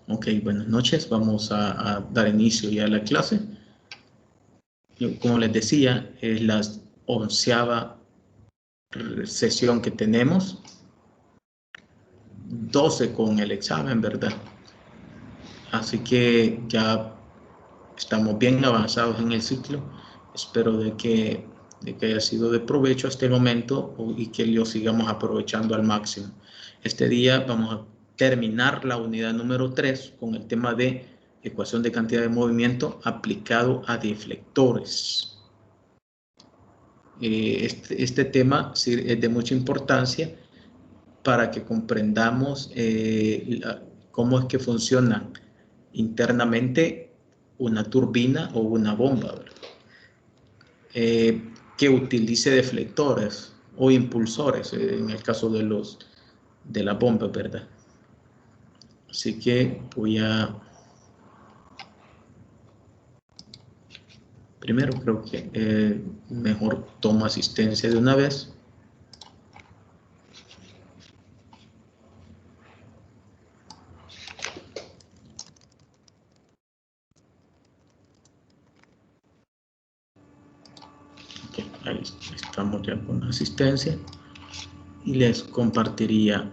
Ok, buenas noches. Vamos a dar inicio ya a la clase. Como les decía, es la 11ª sesión que tenemos. 12 con el examen, ¿verdad? Así que ya estamos bien avanzados en el ciclo. Espero de que haya sido de provecho hasta el momento y que lo sigamos aprovechando al máximo. Este día vamos a terminar la unidad número 3 con el tema de ecuación de cantidad de movimiento aplicado a deflectores. Este tema es de mucha importancia para que comprendamos cómo es que funciona internamente una turbina o una bomba, ¿verdad? Que utilice deflectores o impulsores en el caso de la bomba, ¿verdad? Así que voy a... Primero creo que mejor tomo asistencia de una vez. Okay, ahí estamos ya con asistencia y les compartiría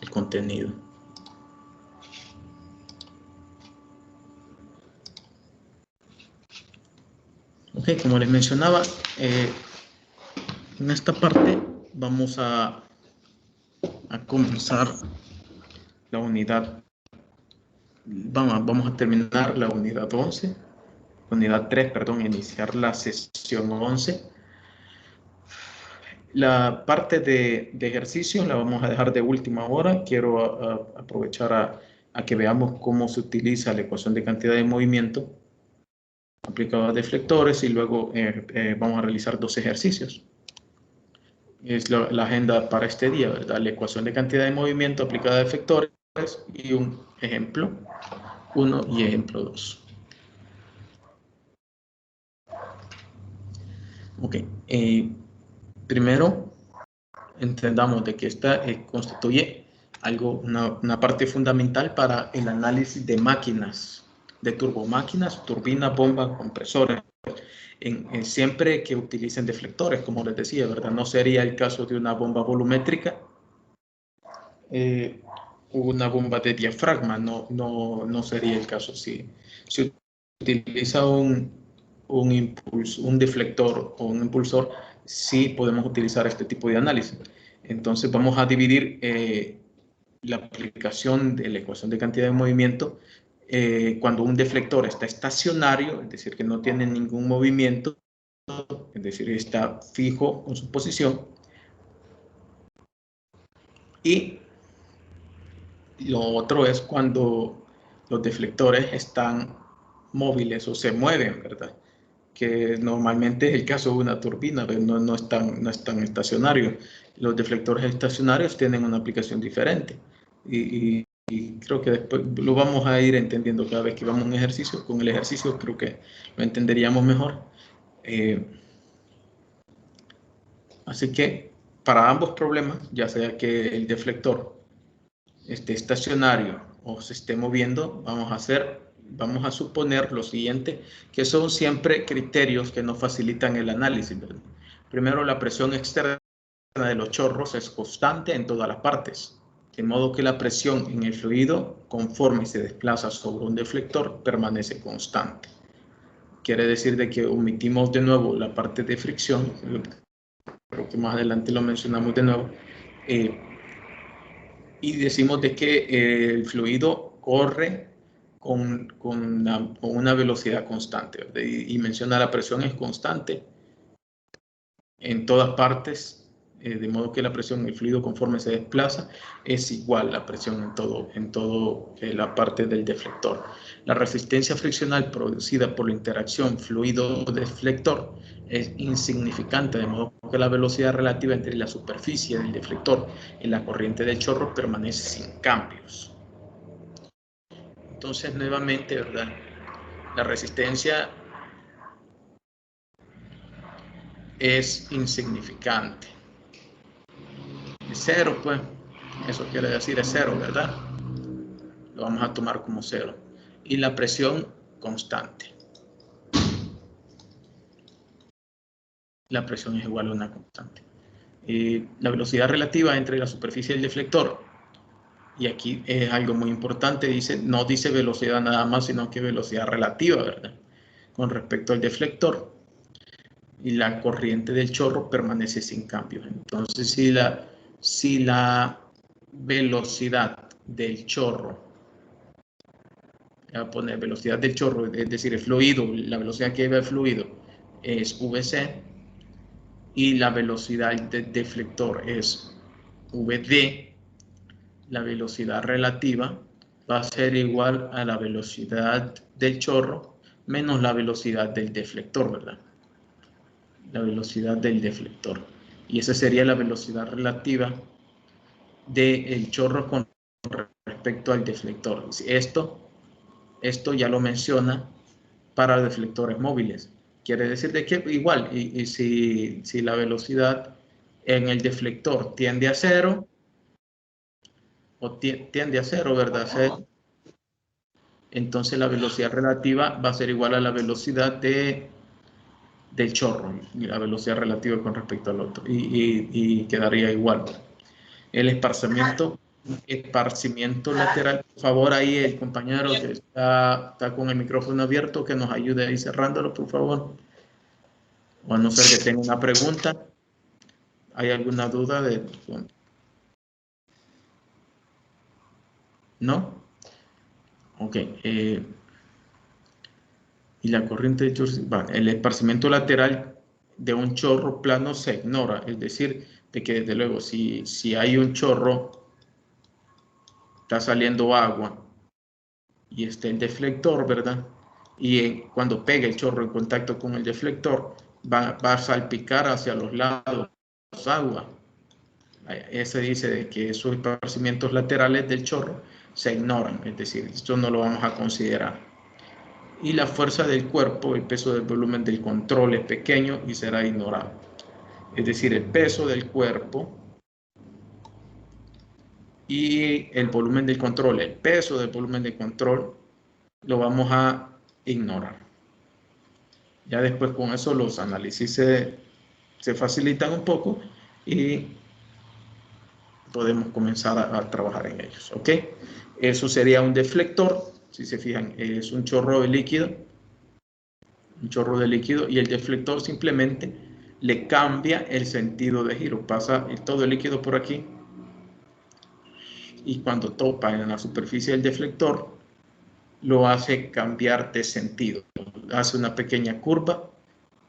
el contenido. Ok, como les mencionaba, en esta parte vamos a comenzar la unidad. Vamos a terminar la unidad 11, unidad 3, perdón, iniciar la sesión 11. La parte de ejercicio la vamos a dejar de última hora. Quiero aprovechar a que veamos cómo se utiliza la ecuación de cantidad de movimiento aplicada a deflectores y luego vamos a realizar 2 ejercicios. Es la agenda para este día, ¿verdad? La ecuación de cantidad de movimiento aplicada a deflectores y un ejemplo 1 y ejemplo 2. Ok, primero entendamos de que esta constituye una parte fundamental para el análisis de máquinas, de turbomáquinas, turbinas, bombas, compresores, siempre que utilicen deflectores, como les decía, ¿verdad? No sería el caso de una bomba volumétrica, una bomba de diafragma, no sería el caso. Si utiliza un deflector o un impulsor, sí podemos utilizar este tipo de análisis. Entonces vamos a dividir la aplicación de la ecuación de cantidad de movimiento cuando un deflector está estacionario, es decir, que no tiene ningún movimiento, es decir, está fijo en su posición, y lo otro es cuando los deflectores están móviles o se mueven, ¿verdad? Que normalmente es el caso de una turbina, pero no están estacionarios. Los deflectores estacionarios tienen una aplicación diferente. Y creo que después lo vamos a ir entendiendo cada vez que vamos a un ejercicio. Con el ejercicio creo que lo entenderíamos mejor. Así que para ambos problemas, ya sea que el deflector esté estacionario o se esté moviendo, vamos a suponer lo siguiente, que son siempre criterios que nos facilitan el análisis, ¿verdad? Primero, la presión externa de los chorros es constante en todas las partes, de modo que la presión en el fluido, conforme se desplaza sobre un deflector, permanece constante. Quiere decir de que omitimos de nuevo la parte de fricción, creo que más adelante lo mencionamos de nuevo, y decimos de que el fluido corre con una velocidad constante, ¿verdad? Y menciona la presión es constante en todas partes, de modo que la presión del fluido conforme se desplaza es igual la presión en todo la parte del deflector. La resistencia friccional producida por la interacción fluido-deflector es insignificante, de modo que la velocidad relativa entre la superficie del deflector y la corriente del chorro permanece sin cambios. Entonces, nuevamente, ¿verdad? La resistencia es insignificante. Es cero, pues. Eso quiere decir es cero, ¿verdad? lo vamos a tomar como 0. Y la presión constante. La presión es igual a una constante. La velocidad relativa entre la superficie y el deflector. Y aquí es algo muy importante, no dice velocidad nada más, sino que velocidad relativa, ¿verdad? Con respecto al deflector. Y la corriente del chorro permanece sin cambios. Entonces, si la velocidad del chorro, voy a poner velocidad del chorro, es decir, el fluido, la velocidad que lleva el fluido es VC, y la velocidad del deflector es VD, la velocidad relativa va a ser igual a la velocidad del chorro menos la velocidad del deflector, ¿verdad? La velocidad del deflector. Y esa sería la velocidad relativa del chorro con respecto al deflector. Esto ya lo menciona para deflectores móviles. Quiere decir de que igual, y si la velocidad en el deflector tiende a 0, o tiende a 0, ¿verdad? Entonces la velocidad relativa va a ser igual a la velocidad del chorro, la velocidad relativa con respecto al otro, y quedaría igual. El esparcimiento lateral, por favor, ahí el compañero que está con el micrófono abierto, que nos ayude ahí cerrándolo, por favor. O a no ser que tenga una pregunta. ¿Hay alguna duda de...? ¿No? Ok. Y la corriente de chorro, el esparcimiento lateral de un chorro plano se ignora. Es decir, de que desde luego, si hay un chorro, está saliendo agua y está el deflector, ¿verdad? Y cuando pega el chorro en contacto con el deflector, va a salpicar hacia los lados agua. Ese dice de que esos esparcimientos laterales del chorro se ignoran, es decir, esto no lo vamos a considerar. Y la fuerza del cuerpo, el peso del volumen del control es pequeño y será ignorado. Es decir, el peso del cuerpo y el volumen del control, el peso del volumen de control, lo vamos a ignorar. Ya después con eso los análisis se facilitan un poco y podemos comenzar a trabajar en ellos, ¿ok? Eso sería un deflector, si se fijan, es un chorro de líquido, y el deflector simplemente le cambia el sentido de giro, pasa todo el líquido por aquí y cuando topa en la superficie del deflector lo hace cambiar de sentido, hace una pequeña curva,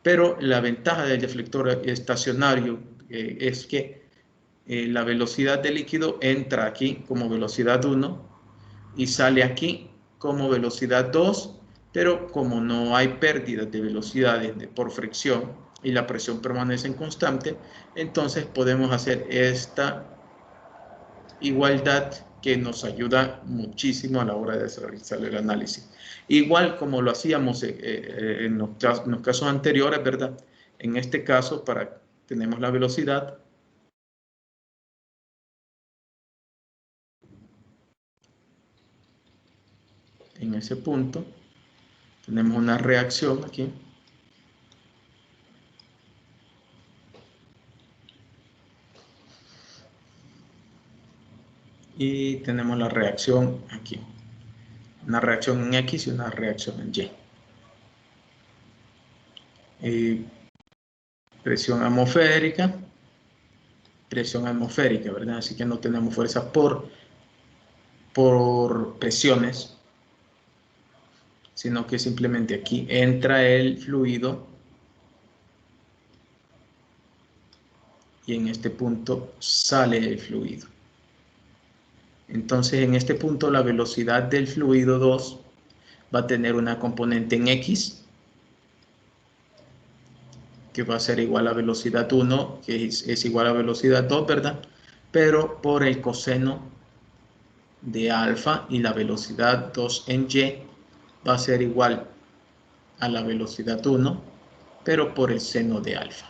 pero la ventaja del deflector estacionario es que la velocidad del líquido entra aquí como velocidad 1 y sale aquí como velocidad 2, pero como no hay pérdidas de velocidades por fricción y la presión permanece en constante, entonces podemos hacer esta igualdad que nos ayuda muchísimo a la hora de realizar el análisis. Igual como lo hacíamos en los casos anteriores, ¿verdad? En este caso, tenemos la velocidad. En ese punto tenemos una reacción aquí. Y tenemos la reacción aquí. Una reacción en X y una reacción en Y. Presión atmosférica, ¿verdad? Así que no tenemos fuerza por presiones, sino que simplemente aquí entra el fluido y en este punto sale el fluido. Entonces, en este punto, la velocidad del fluido 2 va a tener una componente en X, que va a ser igual a velocidad 1, que es igual a velocidad 2, ¿verdad? Pero por el coseno de alfa, y la velocidad 2 en Y va a ser igual a la velocidad 1, pero por el seno de alfa.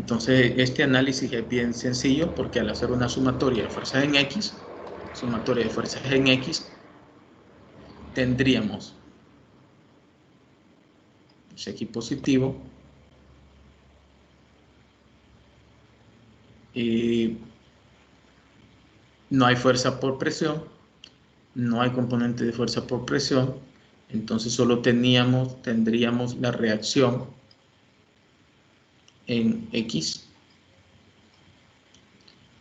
Entonces, este análisis es bien sencillo porque al hacer una sumatoria de fuerzas en X, tendríamos aquí positivo y no hay fuerza por presión, no hay componente de fuerza por presión, entonces solo tendríamos la reacción en X,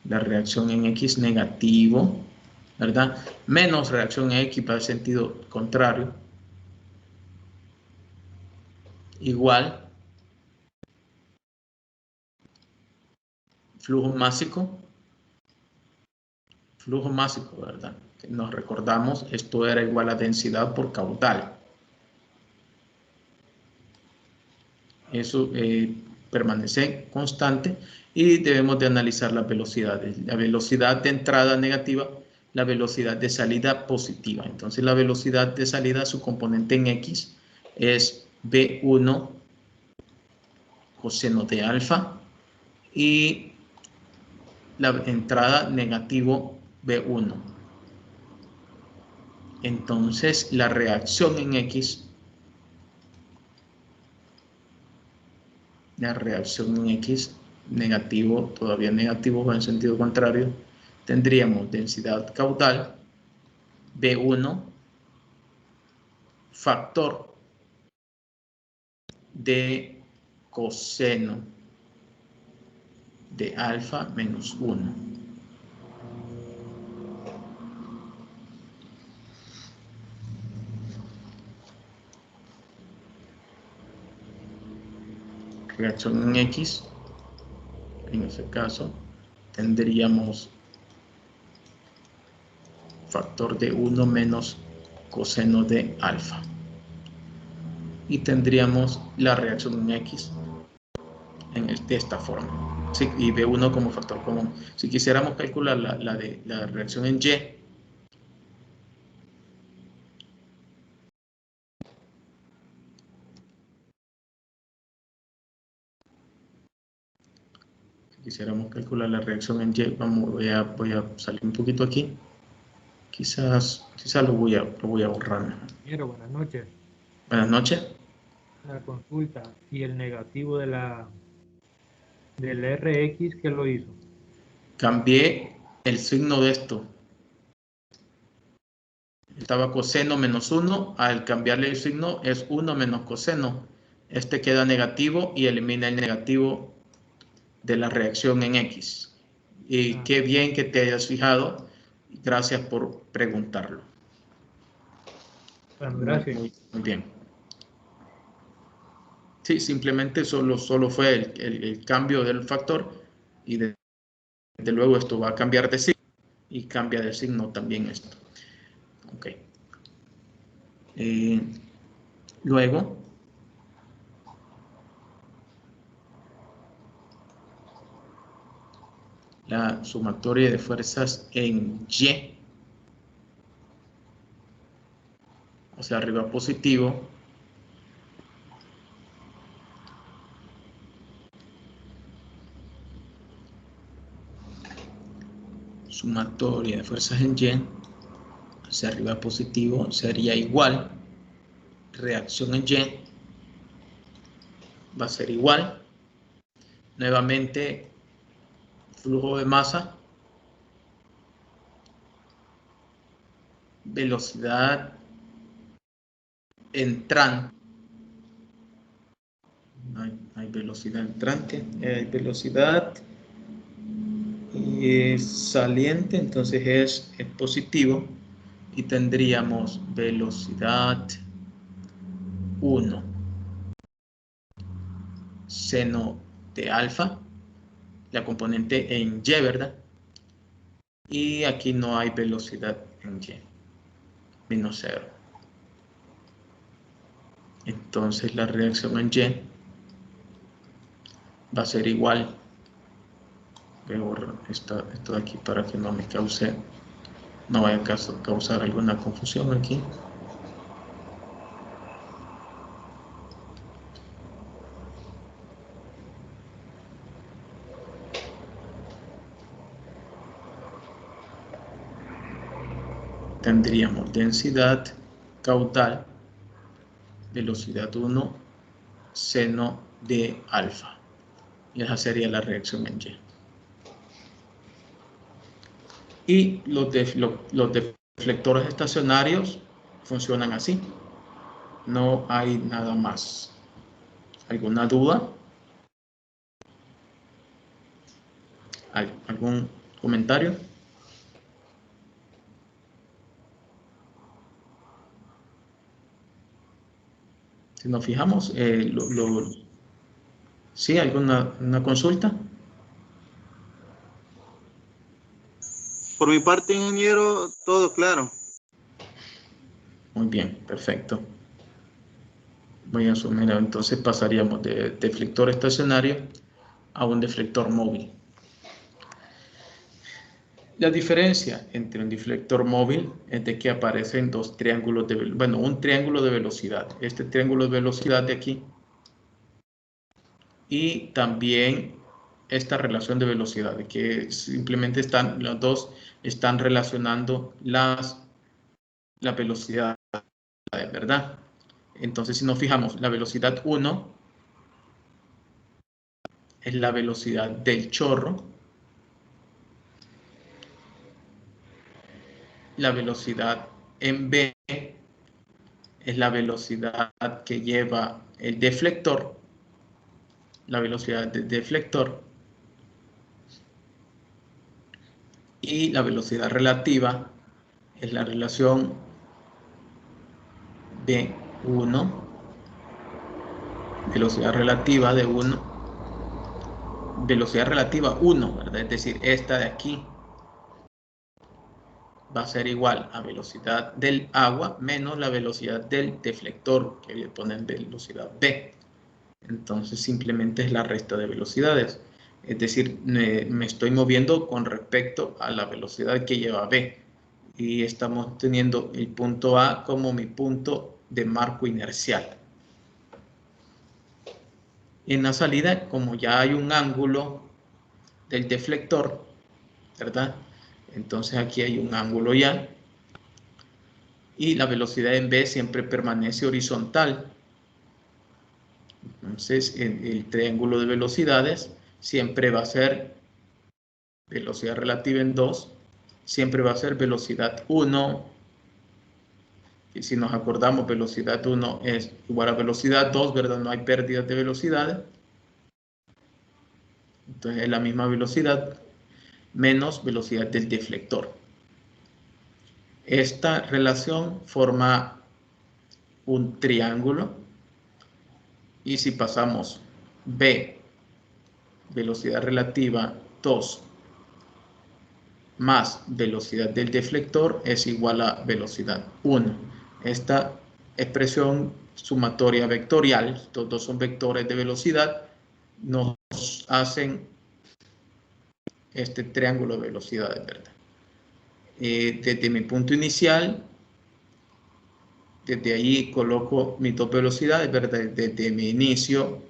la reacción en X negativo, ¿verdad? Menos reacción en X para el sentido contrario, igual flujo másico, ¿verdad? Nos recordamos, esto era igual a densidad por caudal. Eso permanece constante y debemos de analizar las velocidades. La velocidad de entrada negativa, la velocidad de salida positiva. Entonces la velocidad de salida, su componente en X, es V1 coseno de alfa y la entrada negativo V1. Entonces la reacción en X, negativo, todavía negativo va en sentido contrario, tendríamos densidad caudal V1 factor de coseno de alfa menos 1. Reacción en X, en ese caso, tendríamos factor de 1 menos coseno de alfa. Y tendríamos la reacción en X de esta forma. Sí, y V1 como factor común. Si quisiéramos calcular la reacción en Y, quisiéramos calcular la reacción en Y, voy a salir un poquito aquí. Quizás lo voy a borrar. Ingeniero, buenas noches. Buenas noches. La consulta y el negativo del RX, ¿qué lo hizo? Cambié el signo de esto. Estaba coseno menos 1. Al cambiarle el signo es 1 menos coseno. Este queda negativo y elimina el negativo de la reacción en X. Y qué bien que te hayas fijado. Gracias por preguntarlo. Bueno, gracias. Muy bien. Sí, simplemente solo fue el cambio del factor y desde luego esto va a cambiar de signo y cambia de signo también esto. Ok. Luego, la sumatoria de fuerzas en Y, o sea, arriba positivo, sumatoria de fuerzas en Y, hacia arriba positivo, sería igual, reacción en Y, va a ser igual, nuevamente, flujo de masa, velocidad entrante, no hay velocidad entrante, hay velocidad saliente, entonces es positivo y tendríamos velocidad 1 seno de alfa, la componente en Y, ¿verdad? Y aquí no hay velocidad en Y, menos 0. Entonces la reacción en Y va a ser igual. Voy a borrar esto de aquí para que no me cause, no vaya a causar alguna confusión aquí. tendríamos densidad caudal, velocidad 1, seno de alfa. Y esa sería la reacción en Y. Y los deflectores estacionarios funcionan así. No hay nada más. ¿Alguna duda? ¿Algún comentario? Si nos fijamos, ¿sí? ¿Alguna consulta? Por mi parte, ingeniero, todo claro. Muy bien, perfecto. Voy a asumir, entonces pasaríamos de deflector estacionario a un deflector móvil. La diferencia entre un deflector móvil es de que aparecen dos triángulos un triángulo de velocidad. Este triángulo de velocidad de aquí y también esta relación de velocidad, de que simplemente los dos están relacionando la velocidad, ¿verdad? Entonces, si nos fijamos, la velocidad 1 es la velocidad del chorro. La velocidad en B es la velocidad que lleva el deflector, la velocidad del deflector, y la velocidad relativa es la relación B1, velocidad relativa de 1, velocidad relativa 1, ¿verdad? Es decir, esta de aquí va a ser igual a velocidad del agua menos la velocidad del deflector, que le ponen velocidad B. Entonces simplemente es la resta de velocidades. Es decir, me estoy moviendo con respecto a la velocidad que lleva B. Y estamos teniendo el punto A como mi punto de marco inercial. En la salida, como ya hay un ángulo del deflector, ¿verdad? Entonces aquí hay un ángulo ya. Y la velocidad en B siempre permanece horizontal. Entonces, el triángulo de velocidades siempre va a ser velocidad relativa en 2, siempre va a ser velocidad 1. Y si nos acordamos, velocidad 1 es igual a velocidad 2, ¿verdad? No hay pérdidas de velocidad. Entonces, es la misma velocidad menos velocidad del deflector. Esta relación forma un triángulo. Y si pasamos B, velocidad relativa 2, más velocidad del deflector es igual a velocidad 1. Esta expresión sumatoria vectorial, estos dos son vectores de velocidad, nos hacen este triángulo de velocidades, ¿verdad? Desde mi punto inicial, desde ahí coloco mis dos velocidades, ¿verdad? Desde mi inicio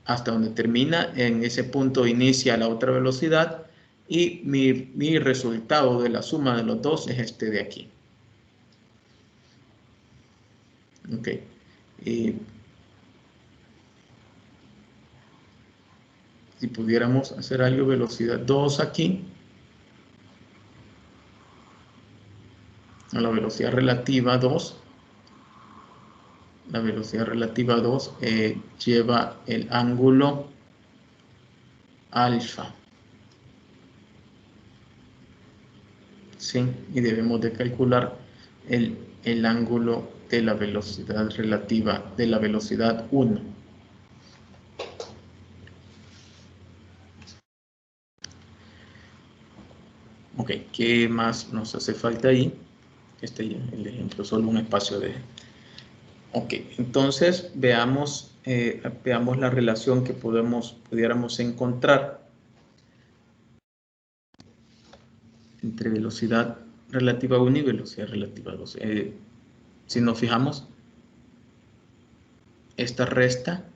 hasta donde termina, en ese punto inicia la otra velocidad, y mi resultado de la suma de los dos es este de aquí. Ok. Si pudiéramos hacer algo, velocidad 2 aquí, a la velocidad relativa 2. La velocidad relativa 2 lleva el ángulo alfa. ¿Sí? Y debemos de calcular el ángulo de la velocidad relativa de la velocidad 1. Ok, ¿qué más nos hace falta ahí? El ejemplo, solo un espacio de... Ok, entonces veamos la relación que pudiéramos encontrar entre velocidad relativa 1 y velocidad relativa 2. Si nos fijamos, esta resta,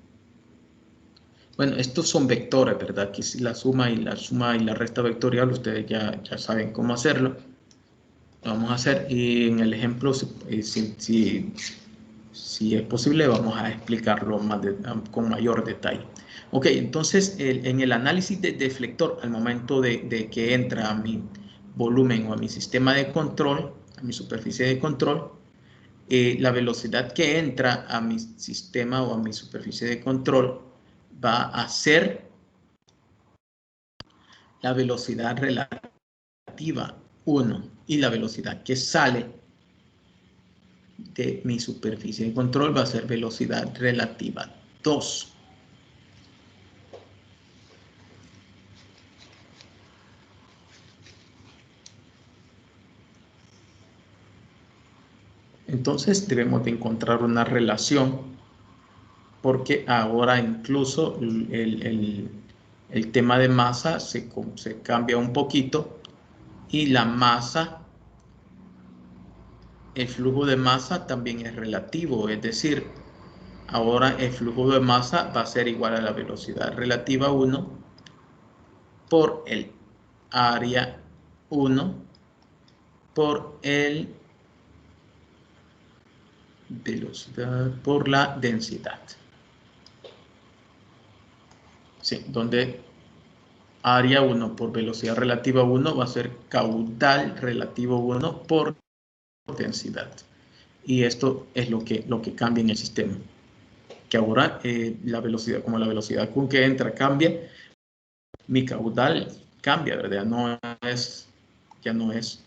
bueno, estos son vectores, ¿verdad? Aquí la suma y la resta vectorial, ustedes ya saben cómo hacerlo. Lo vamos a hacer y en el ejemplo, si es posible, vamos a explicarlo con mayor detalle. Ok, entonces en el análisis de deflector, al momento de que entra a mi volumen o a mi sistema de control, a mi superficie de control, la velocidad que entra a mi sistema o a mi superficie de control va a ser la velocidad relativa 1 y la velocidad que sale de mi superficie de control va a ser velocidad relativa 2. Entonces debemos de encontrar una relación porque ahora incluso el tema de masa se cambia un poquito y la masa, el flujo de masa también es relativo, es decir, ahora el flujo de masa va a ser igual a la velocidad relativa 1 por el área 1 por el velocidad por la densidad. Sí, donde área 1 por velocidad relativa 1 va a ser caudal relativo 1 por densidad. Y esto es lo que cambia en el sistema. Que ahora la velocidad, como la velocidad con que entra cambia, mi caudal cambia, ¿verdad? Ya no es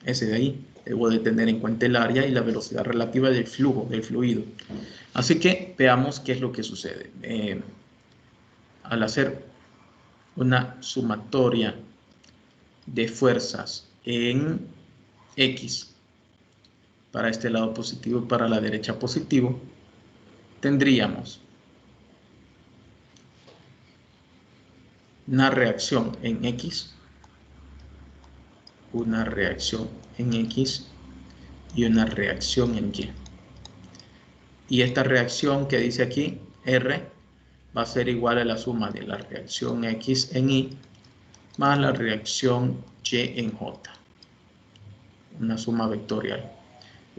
ese de ahí. Debo de tener en cuenta el área y la velocidad relativa del flujo, del fluido. Así que veamos qué es lo que sucede. Al hacer una sumatoria de fuerzas en X para este lado positivo y para la derecha positivo, tendríamos una reacción en X, una reacción en X y una reacción en Y. Y esta reacción que dice aquí, R, va a ser igual a la suma de la reacción X en Y más la reacción Y en J. Una suma vectorial.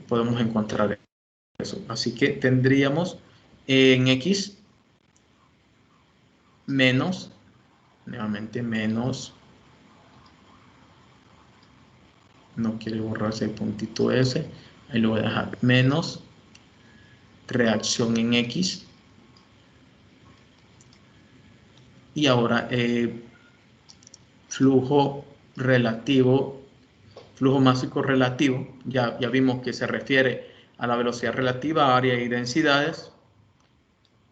Podemos encontrar eso. Así que tendríamos en X menos, nuevamente menos, no quiere borrarse el puntito ese, ahí lo voy a dejar, menos reacción en X. Y ahora flujo relativo, flujo másico relativo, ya vimos que se refiere a la velocidad relativa, área y densidades,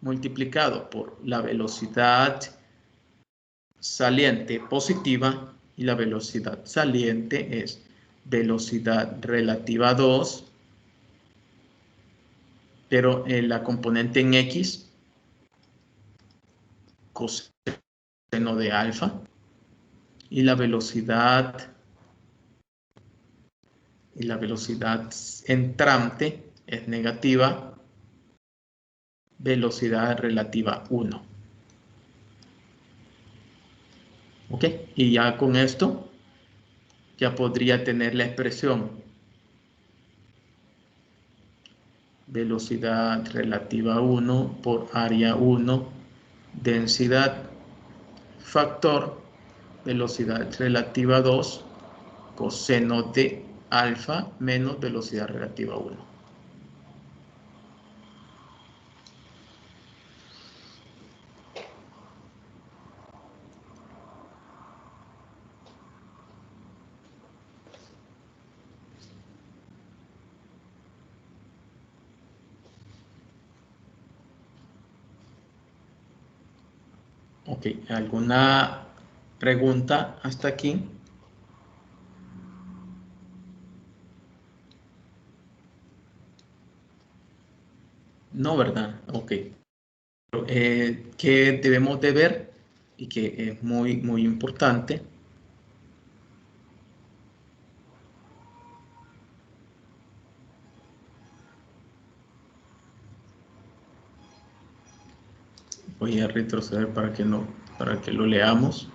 multiplicado por la velocidad saliente positiva, y la velocidad saliente es velocidad relativa 2, pero en la componente en X, coseno de alfa, y la velocidad entrante es negativa, velocidad relativa 1. ¿Ok? Y ya con esto, ya podría tener la expresión velocidad relativa 1 por área 1, densidad, factor, velocidad relativa 2, coseno de alfa menos velocidad relativa 1. Ok, ¿alguna pregunta hasta aquí? No, ¿verdad? Ok. Que debemos de ver y que es muy, muy importante. Voy a retroceder para que lo leamos.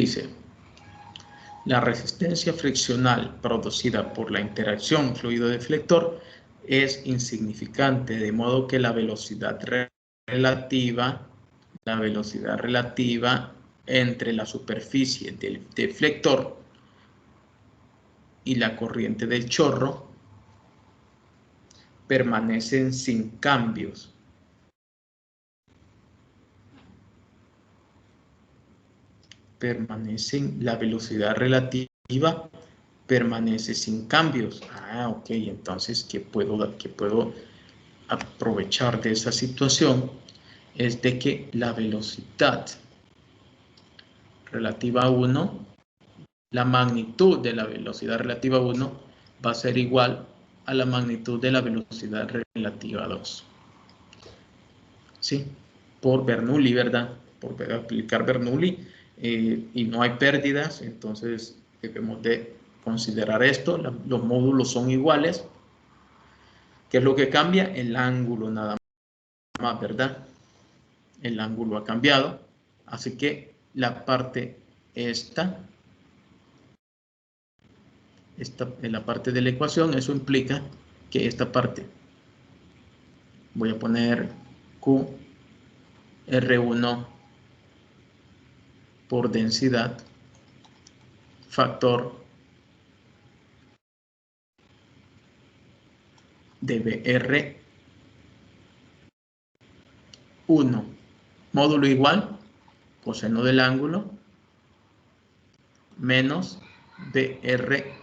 dice, la resistencia friccional producida por la interacción fluido-deflector es insignificante, de modo que la velocidad relativa entre la superficie del deflector y la corriente del chorro permanecen sin cambios. La velocidad relativa permanece sin cambios. Ah, ok, entonces, ¿qué puedo aprovechar de esa situación? Es de que la velocidad relativa a 1, la magnitud de la velocidad relativa a 1 va a ser igual a la magnitud de la velocidad relativa a 2. ¿Sí? Por Bernoulli, ¿verdad? Por aplicar Bernoulli, y no hay pérdidas, entonces debemos de considerar esto. Los módulos son iguales. ¿Qué es lo que cambia? El ángulo nada más, ¿verdad? El ángulo ha cambiado, así que la parte esta en la parte de la ecuación, eso implica que esta parte, voy a poner QR1 por densidad, factor de BR1, módulo igual, coseno del ángulo, menos BR1.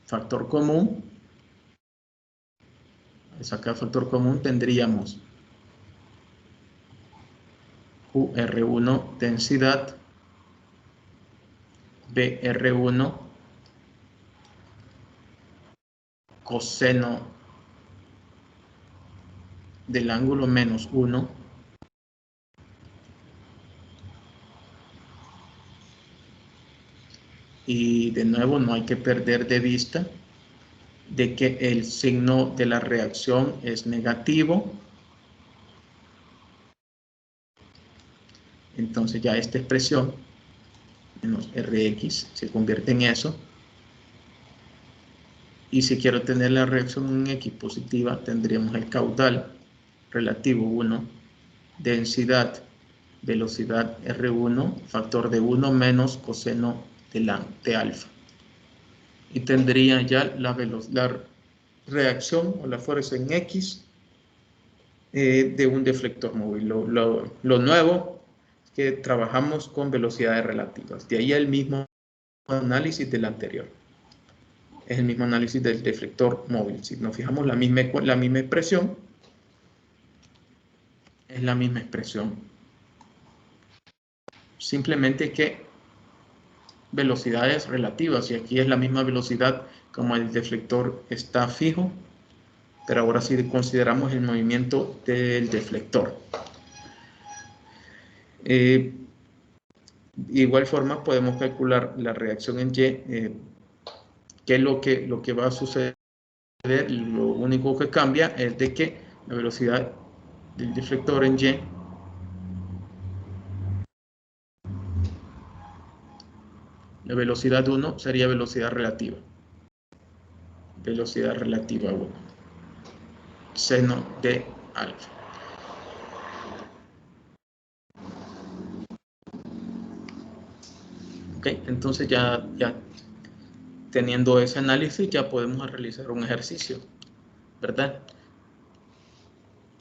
Factor común, al sacar factor común tendríamos QR1 densidad, BR1 coseno del ángulo menos 1 y de nuevo no hay que perder de vista de que el signo de la reacción es negativo. Entonces ya esta expresión menos Rx se convierte en eso. Y si quiero tener la reacción en X positiva, tendríamos el caudal relativo 1, densidad, velocidad R1, factor de 1 menos coseno de alfa. Y tendría ya la reacción o la fuerza en X de un deflector móvil. Lo nuevo es que trabajamos con velocidades relativas. De ahí el mismo análisis del anterior. Es el mismo análisis del deflector móvil. Si nos fijamos, la misma expresión es la misma expresión. Simplemente que velocidades relativas, y aquí es la misma velocidad como el deflector está fijo, pero ahora sí consideramos el movimiento del deflector. De igual forma podemos calcular la reacción en Y, que es lo que va a suceder. Lo único que cambia es de que la velocidad del deflector en Y la velocidad 1 sería velocidad relativa. Velocidad relativa 1. Seno de alfa. Ok, entonces ya teniendo ese análisis ya podemos realizar un ejercicio, ¿verdad?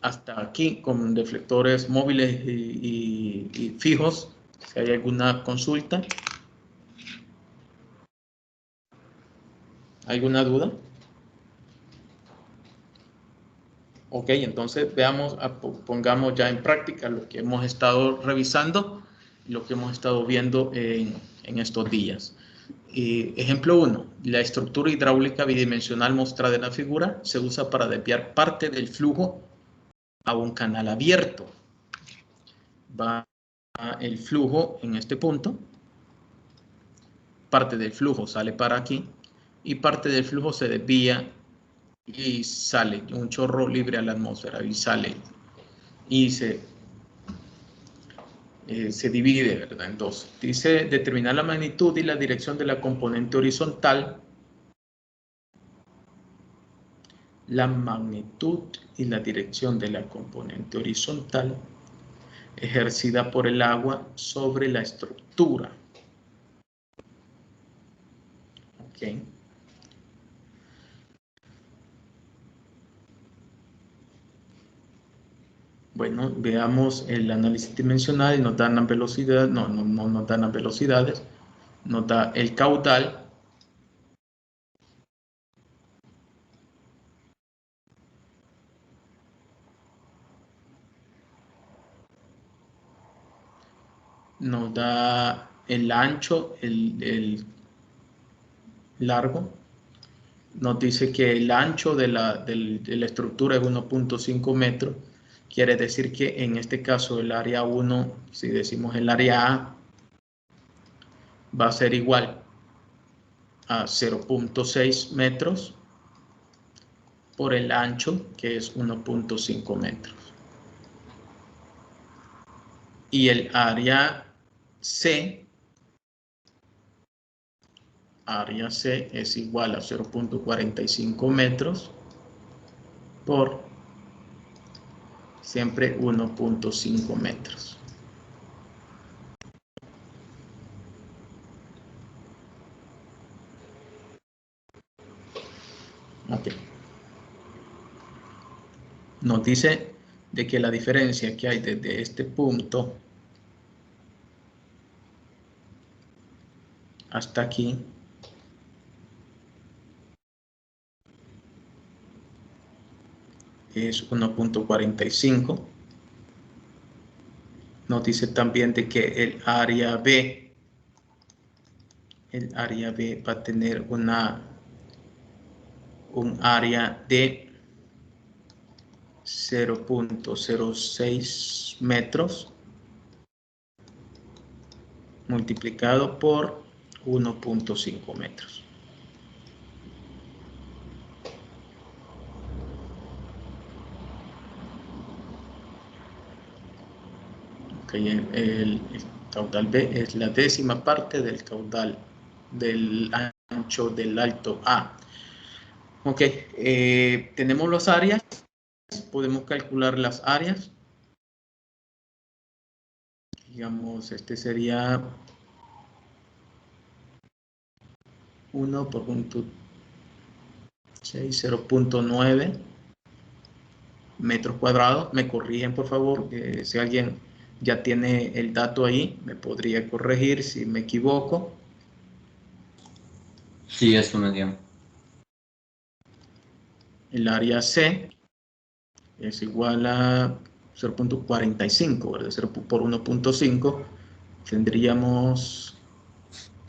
Hasta aquí con deflectores móviles y fijos. Si hay alguna consulta, ¿alguna duda? Ok, entonces veamos, pongamos ya en práctica lo que hemos estado revisando, lo que hemos estado viendo en estos días. Ejemplo 1. La estructura hidráulica bidimensional mostrada en la figura se usa para desviar parte del flujo a un canal abierto. Va el flujo en este punto, parte del flujo sale para aquí y parte del flujo se desvía y sale un chorro libre a la atmósfera y sale y se se divide, ¿verdad?, en dos. Dice determinar la magnitud y la dirección de la componente horizontal. La magnitud y la dirección de la componente horizontal ejercida por el agua sobre la estructura. Ok. Bueno, veamos el análisis dimensional y nos dan las velocidades, no nos dan las velocidades, nos da el caudal, nos da el ancho, el largo, nos dice que el ancho de la estructura es 1.5 metros, quiere decir que en este caso el área 1, si decimos el área A, va a ser igual a 0.6 metros por el ancho, que es 1.5 metros. Y el área C es igual a 0.45 metros por siempre 1.5 metros. Ok. Nos dice de que la diferencia que hay desde este punto hasta aquí es 1.45. Nos dice también de que el área B va a tener un área de 0.06 metros multiplicado por 1.5 metros. Okay, el caudal B es la décima parte del caudal del ancho del alto A. Ok, tenemos las áreas, podemos calcular las áreas. Digamos, este sería 1 por 0.9 metros cuadrados. Me corrigen, por favor, si alguien ya tiene el dato ahí, me podría corregir si me equivoco. Sí, eso me dio. El área C es igual a 0.45, ¿verdad? 0 por 1.5 tendríamos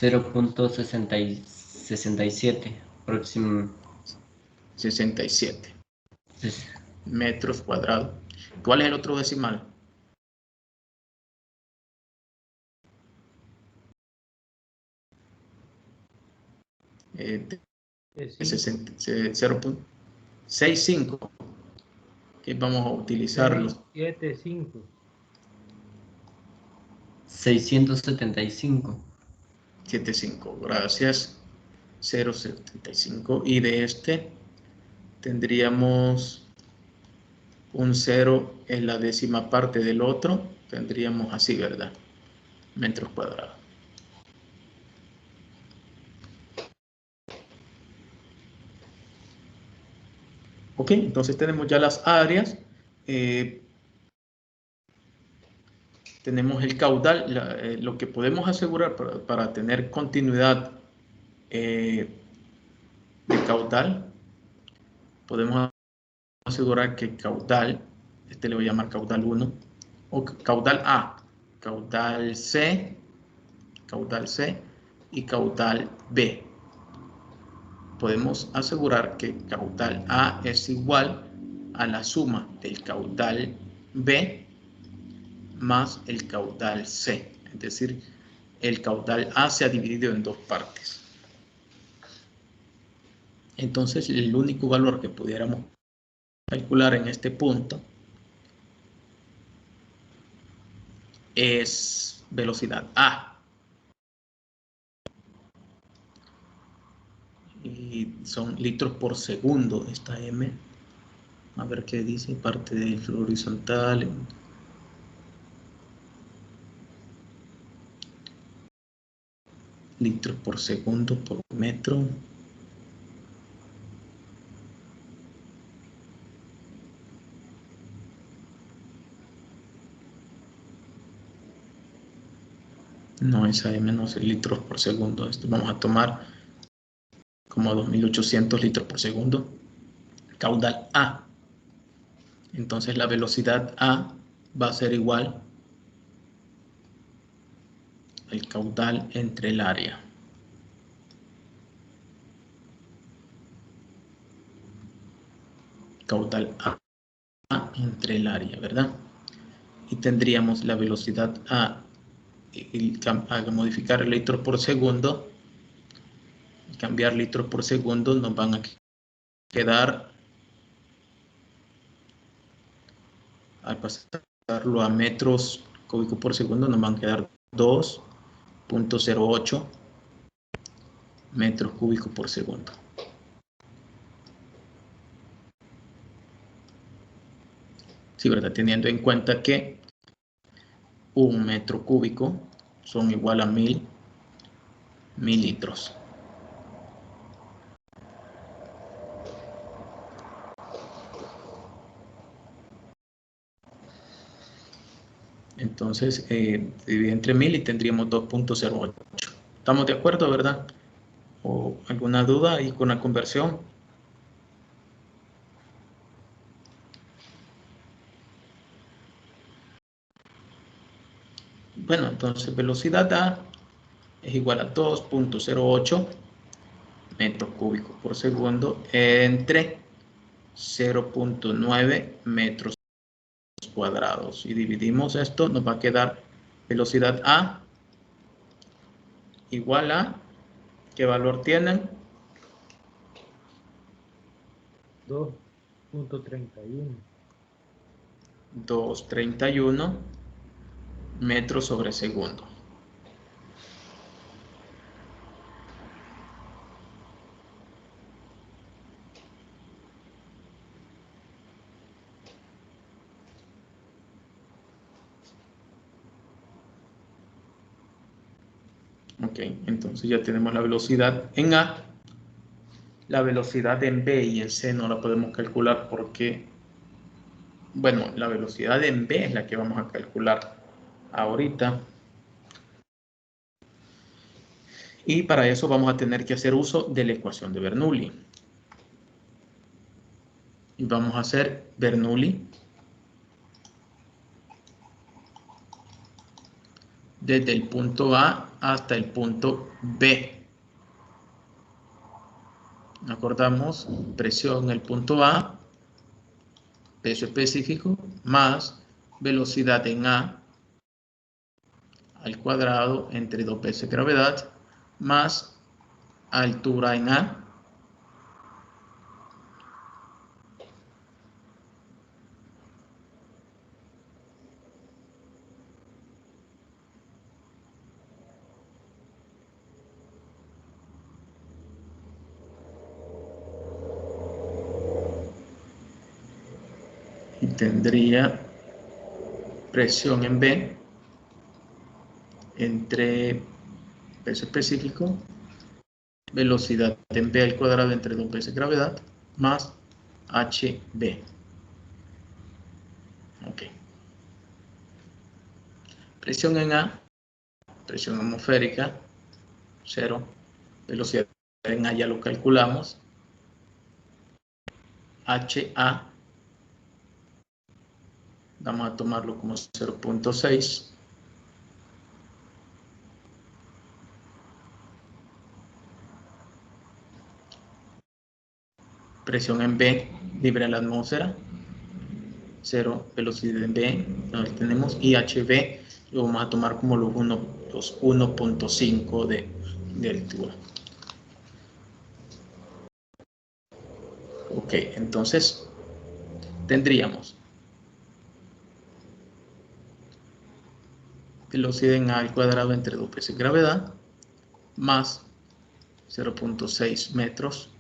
0.67 próximo. 67 Sí. metros cuadrados. ¿Cuál es el otro decimal? Es 0.65. Que vamos a utilizarlo. 675. 675. 75, gracias. 0.75. Y de este tendríamos un 0 en la décima parte del otro. Tendríamos así, ¿verdad? Metros cuadrados. Ok, entonces tenemos ya las áreas. Tenemos el caudal. Lo que podemos asegurar para tener continuidad de caudal, podemos asegurar que caudal, este le voy a llamar caudal 1, o caudal A, caudal C y caudal B. Podemos asegurar que caudal A es igual a la suma del caudal B más el caudal C. Es decir, el caudal A se ha dividido en dos partes. Entonces, el único valor que pudiéramos calcular en este punto es velocidad A. Y son litros por segundo esta M. A ver qué dice, parte del flujo horizontal. Litros por segundo por metro. No, esa M no es litros por segundo. Esto vamos a tomar como 2800 litros por segundo. Caudal A. Entonces la velocidad A va a ser igual al caudal entre el área. Caudal A entre el área, ¿verdad? Y tendríamos la velocidad A al modificar litros por segundo, cambiar litros por segundo, nos van a quedar, al pasarlo a metros cúbicos por segundo, nos van a quedar 2.08 metros cúbicos por segundo. Sí, ¿verdad? Teniendo en cuenta que un metro cúbico son igual a 1000 mililitros. Entonces, divide entre 1000 y tendríamos 2.08. ¿Estamos de acuerdo, verdad? ¿O alguna duda ahí con la conversión? Bueno, entonces velocidad A es igual a 2.08 metros cúbicos por segundo entre 0.9 metros cuadrados. Y dividimos esto, nos va a quedar velocidad A igual a, ¿qué valor tienen? 2.31. 2.31 metros sobre segundo. Ok, entonces ya tenemos la velocidad en A. La velocidad en B y en C no la podemos calcular porque, bueno, la velocidad en B es la que vamos a calcular ahorita. Y para eso vamos a tener que hacer uso de la ecuación de Bernoulli. Y vamos a hacer Bernoulli desde el punto A hasta el punto B. Acordamos presión en el punto A, peso específico, más velocidad en A al cuadrado entre 2 veces gravedad, más altura en A, y tendría presión en B entre peso específico, velocidad en B al cuadrado entre 2 veces gravedad, más HB. Ok. Presión en A, presión atmosférica, 0. Velocidad en A ya lo calculamos. HA, vamos a tomarlo como 0.6. Presión en B, libre en la atmósfera, 0, velocidad en B, donde tenemos, y HB lo vamos a tomar como los 1.5 de altura. Ok, entonces tendríamos velocidad en a al cuadrado entre 2 veces gravedad más 0.6 metros,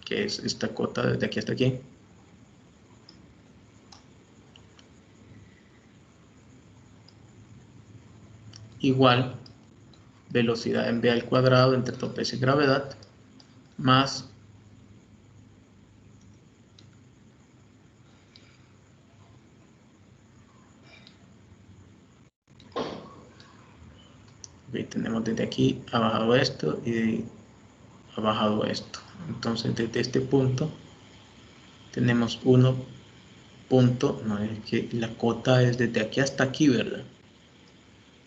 que es esta cota desde aquí hasta aquí, igual velocidad en v al cuadrado entre 2 veces gravedad más tenemos desde aquí ha bajado esto y ha bajado esto. Entonces desde este punto tenemos 1 punto, no es que la cota es desde aquí hasta aquí, ¿verdad?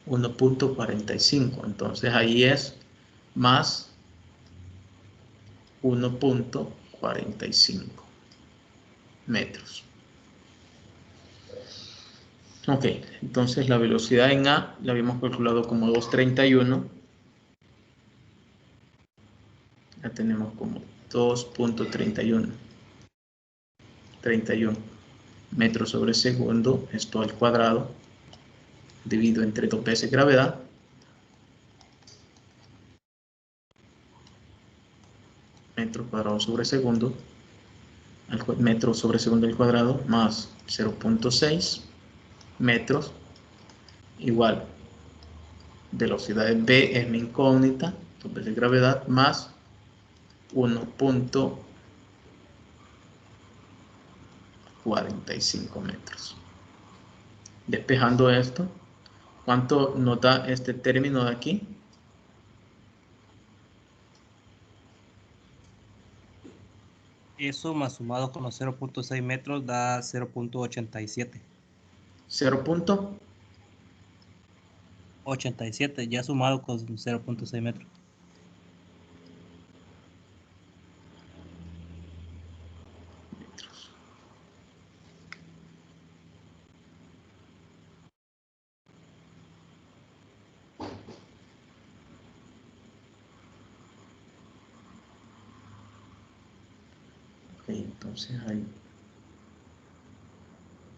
1.45, entonces ahí es más 1.45 metros. Ok, entonces la velocidad en A la habíamos calculado como 2.31. La tenemos como 2.31. 31 metros sobre segundo, esto al cuadrado, dividido entre 2 veces gravedad. Metro cuadrado sobre segundo, metro sobre segundo al cuadrado, más 0.6 metros, igual velocidad de v es mi incógnita, 2 veces gravedad, más 1.45 metros. Despejando esto, ¿cuánto nos da este término de aquí? Eso más sumado con los 0.6 metros da 0.87. 0.87, ya sumado con 0.6 metros. metros. Ok, entonces hay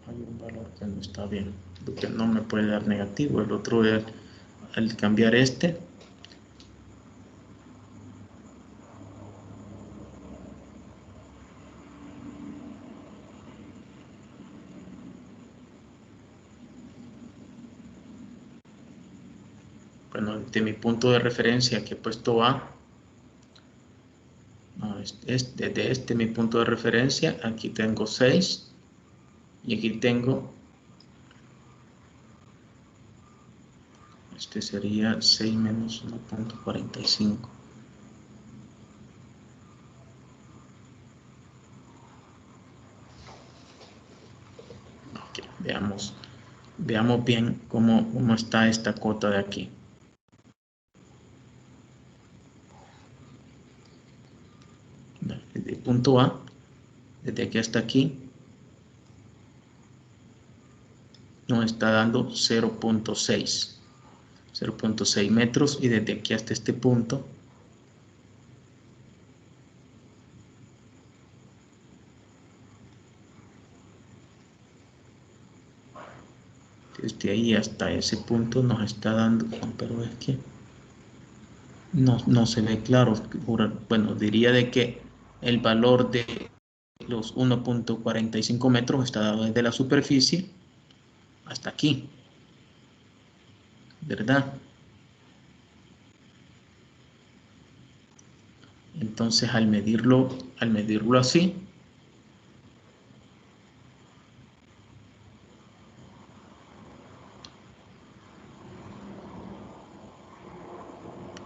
un valor que no está bien, porque no me puede dar negativo. El otro es al cambiar este, bueno, de mi punto de referencia que he puesto A, no, desde este mi punto de referencia, aquí tengo 6 y aquí tengo, este sería 6 menos 1.45. Okay, veamos bien cómo está esta cota de aquí. Desde el punto A, desde aquí hasta aquí, nos está dando 0.6 metros, y desde aquí hasta este punto desde ahí hasta ese punto nos está dando, pero es que no se ve claro. Bueno, diría de que el valor de los 1.45 metros está dado desde la superficie hasta aquí, ¿verdad? Entonces al medirlo así,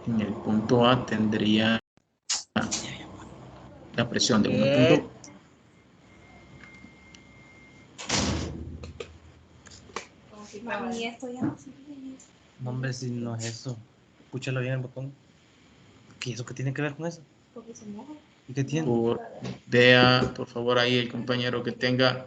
en el punto A tendría la presión de 1. Y esto ya no sirve. No, hombre, si no es eso. Escúchalo bien el botón. ¿Qué eso qué tiene que ver con eso? Porque se moja. ¿Y qué tiene? Vea, por favor, ahí el compañero que tiene...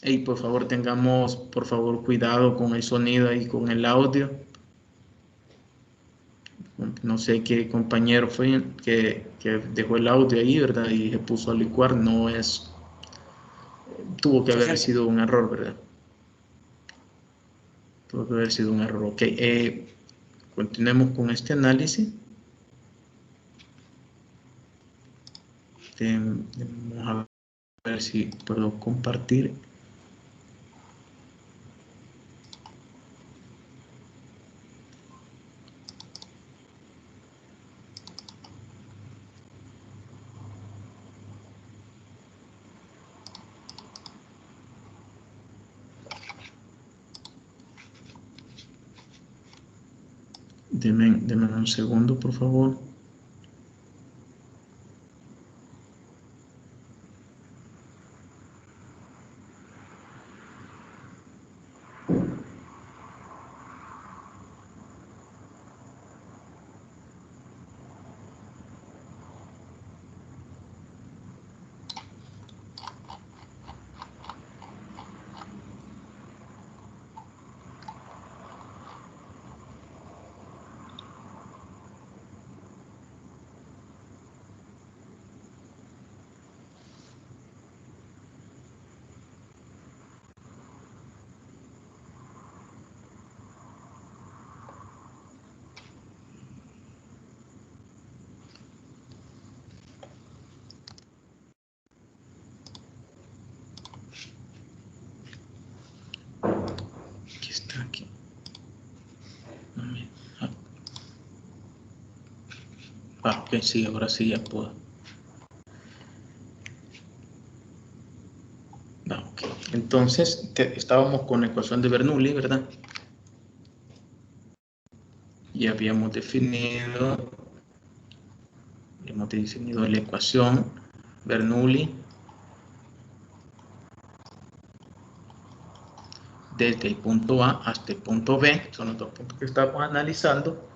Hey, por favor, tengamos, por favor, cuidado con el sonido y con el audio. No sé qué compañero fue que dejó el audio ahí, ¿verdad? Y se puso a licuar. No es... Tuvo que haber 60. sido un error, ¿verdad? Tuvo que haber sido un error. Ok, continuemos con este análisis. Vamos a ver si puedo compartir. Deme un segundo, por favor. Aquí está, aquí. Ok, sí, ahora sí ya puedo. Ok. Entonces, estábamos con la ecuación de Bernoulli, ¿verdad? Y habíamos definido la ecuación Bernoulli desde el punto A hasta el punto B, son los dos puntos que estábamos analizando,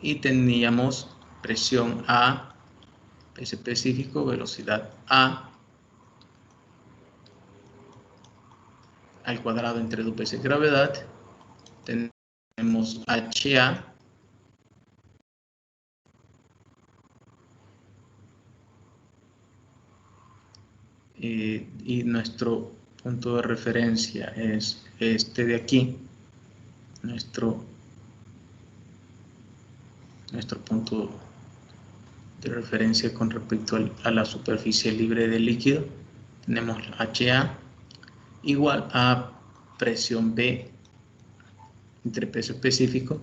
y teníamos presión A, peso específico, velocidad A, al cuadrado entre 2 veces gravedad, tenemos HA, y nuestro punto de referencia es este de aquí, nuestro punto de referencia con respecto a la superficie libre del líquido. Tenemos HA igual a presión B entre peso específico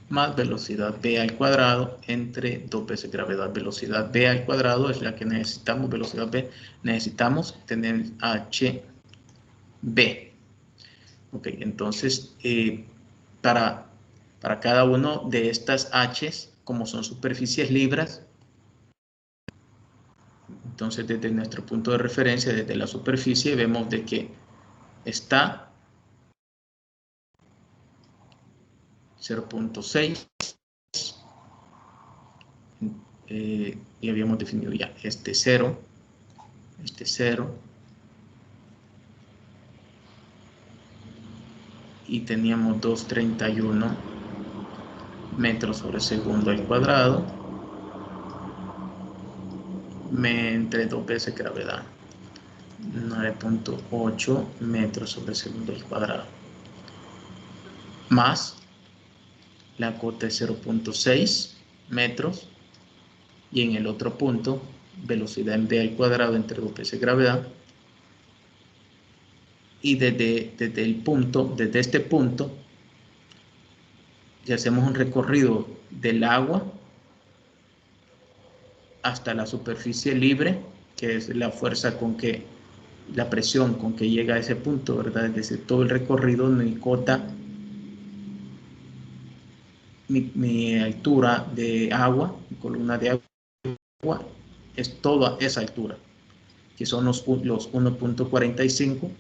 más velocidad B al cuadrado entre 2 veces gravedad. Velocidad B al cuadrado es la que necesitamos, velocidad B, necesitamos tener HB. Ok, entonces para cada uno de estas H's, como son superficies libres, entonces desde nuestro punto de referencia, desde la superficie, vemos de que está 0.6 y habíamos definido ya este 0, y teníamos 231 metros sobre segundo al cuadrado entre 2 veces gravedad, 9.8 metros sobre segundo al cuadrado, más la cota es 0.6 metros, y en el otro punto velocidad en v al cuadrado entre 2 veces gravedad, y desde este punto, si hacemos un recorrido del agua hasta la superficie libre, que es la fuerza con que, la presión con que llega a ese punto, ¿verdad? Es decir, todo el recorrido, mi cota, mi altura de agua, mi columna de agua, es toda esa altura, que son los 1.45,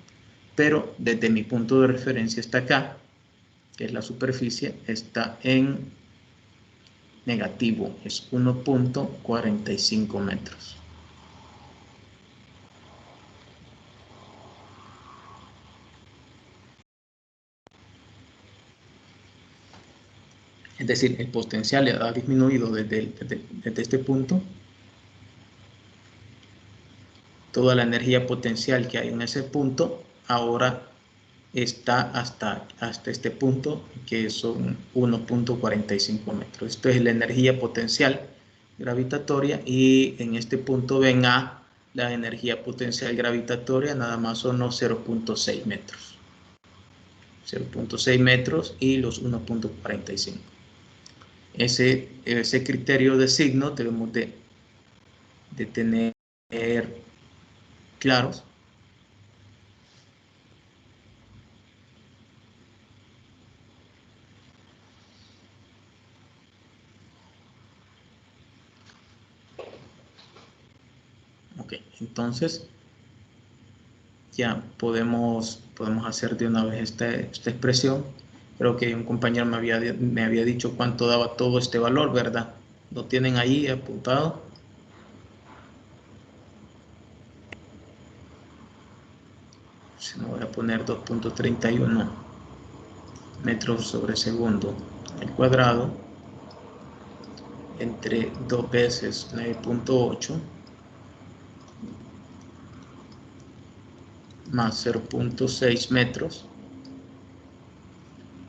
pero desde mi punto de referencia hasta acá, que es la superficie, está en negativo, es 1.45 metros. Es decir, el potencial ha disminuido desde este punto. Toda la energía potencial que hay en ese punto ahora está hasta este punto, que son 1.45 metros. Esto es la energía potencial gravitatoria, y en este punto ven a la energía potencial gravitatoria nada más son los 0.6 metros. 0.6 metros y los 1.45. Ese criterio de signo debemos de tener claros. Ok, entonces ya podemos hacer de una vez esta expresión. Creo que un compañero me había dicho cuánto daba todo este valor, ¿verdad? ¿Lo tienen ahí apuntado? Se me voy a poner 2.31 metros sobre segundo al cuadrado entre 2 veces 9.8 más 0.6 metros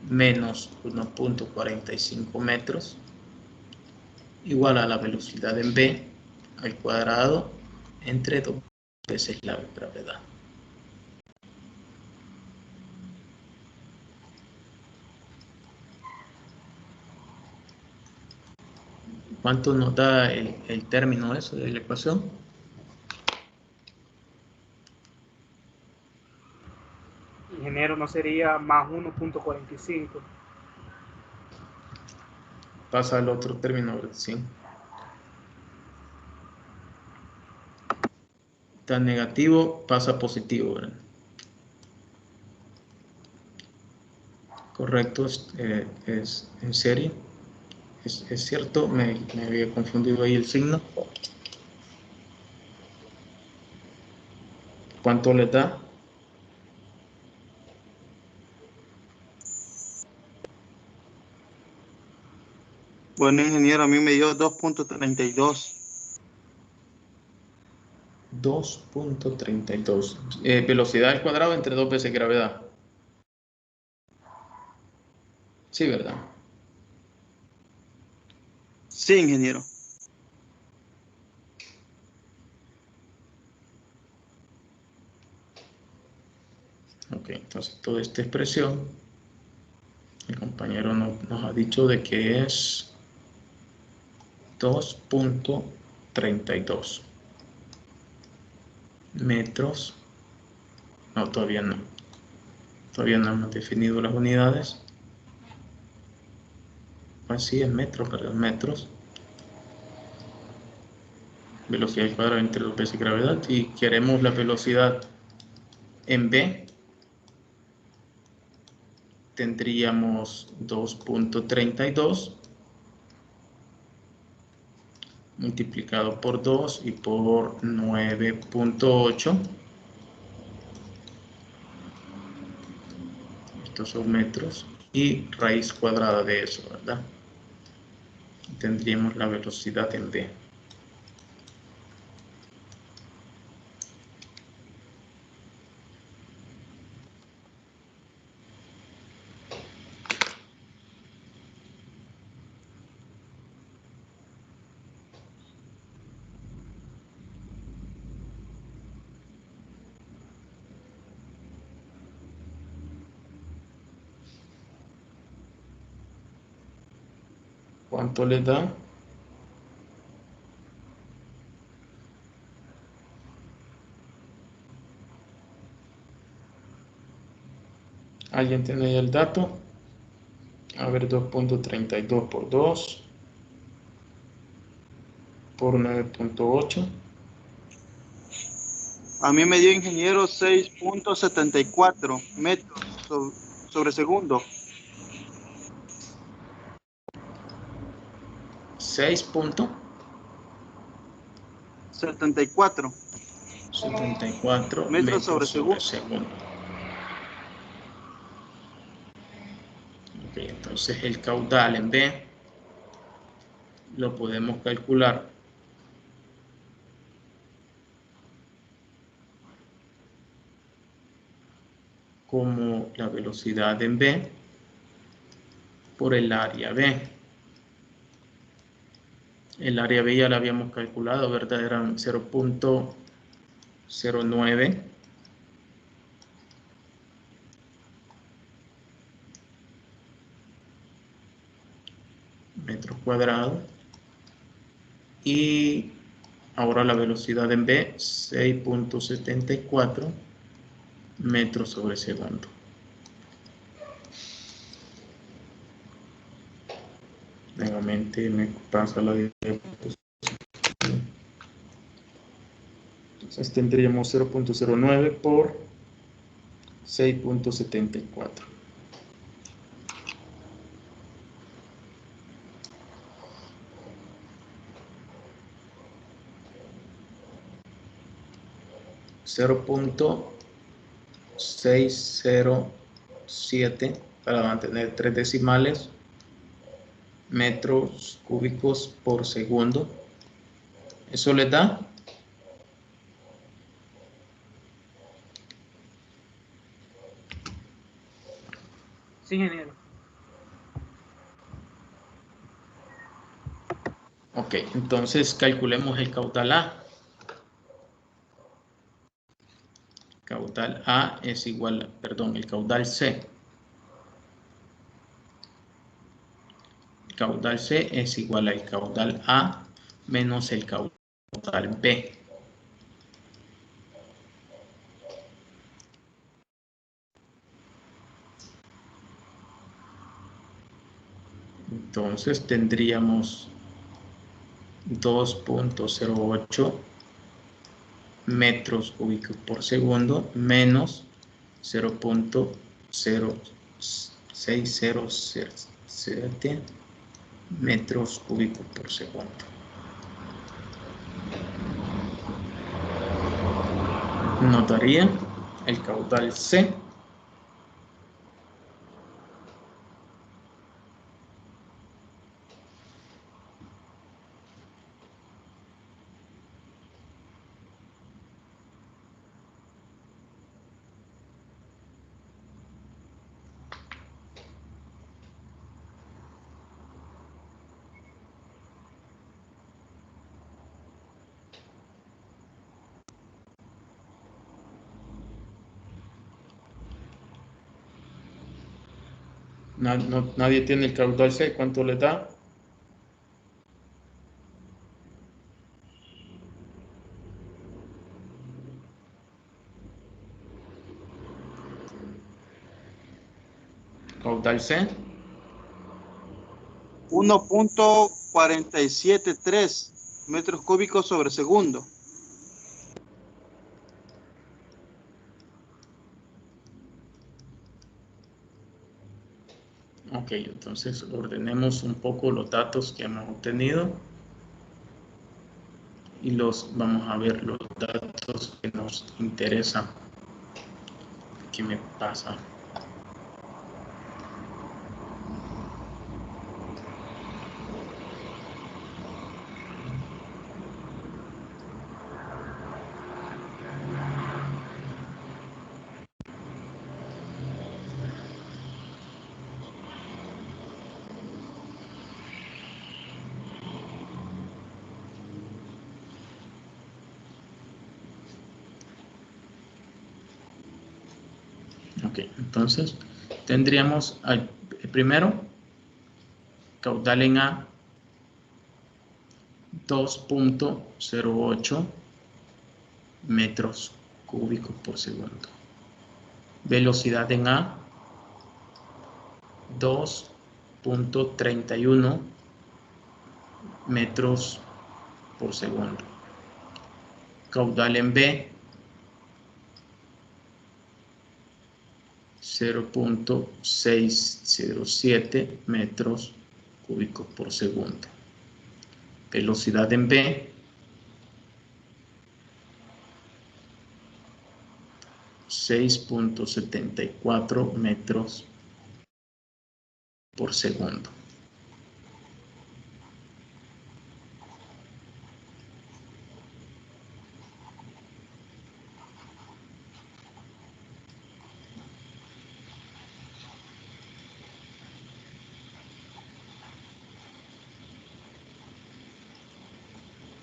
menos 1.45 metros igual a la velocidad en v al cuadrado entre 2 veces la gravedad. ¿Cuánto nos da el término eso de la ecuación? Ingeniero, no sería más 1.45. Pasa al otro término, sí. Está negativo, pasa a positivo, ¿verdad? Correcto, es en serie. Es cierto, me había confundido ahí el signo. ¿Cuánto le da? Bueno, ingeniero, a mí me dio 2.32. 2.32. Velocidad al cuadrado entre 2 veces gravedad. Sí, ¿verdad? Sí, ingeniero. Ok, entonces toda esta expresión, el compañero nos ha dicho de que es 2.32 metros. No, todavía no. Todavía no hemos definido las unidades. Así es metros, ¿verdad? Metros. Velocidad al cuadrado entre 2 veces gravedad. Y queremos la velocidad en v. Tendríamos 2.32 multiplicado por 2 y por 9.8. Estos son metros. Y raíz cuadrada de eso, ¿verdad? Tendríamos la velocidad en v. ¿Cuánto le da? ¿Alguien tiene ahí el dato? A ver, 2.32 por 2 por 9.8. A mí me dio, ingeniero, 6.74 metros sobre segundo. 6.74 74 metros sobre segundo. segundo. Ok, entonces Entonces el caudal en B lo podemos calcular como la velocidad en B por el área B. El área B ya la habíamos calculado, ¿verdad? Eran 0.09 metros cuadrados. Y ahora la velocidad en B, 6.74 metros sobre segundo. Nuevamente me pasa la diapositiva. Entonces tendríamos 0.09 por 6.74. .607 para mantener 3 decimales metros cúbicos por segundo. Eso le da Sí, ingeniero. ok. Entonces calculemos el caudal A. Caudal A es igual, perdón, el caudal C. Caudal C es igual al caudal A menos el caudal B. Entonces tendríamos 2.08 metros cúbicos por segundo menos 0.0607 metros cúbicos por segundo. Notaría el caudal C nadie tiene el caudal C. ¿Cuánto le da? Caudal C. 1.473 metros cúbicos sobre segundo. Ok, entonces ordenemos un poco los datos que hemos obtenido y vamos a ver los datos que nos interesan. ¿Qué me pasa? Ok, entonces tendríamos primero caudal en A 2.08 metros cúbicos por segundo. Velocidad en A 2.31 metros por segundo. Caudal en B 0.607 metros cúbicos por segundo. Velocidad en B 6.74 metros por segundo.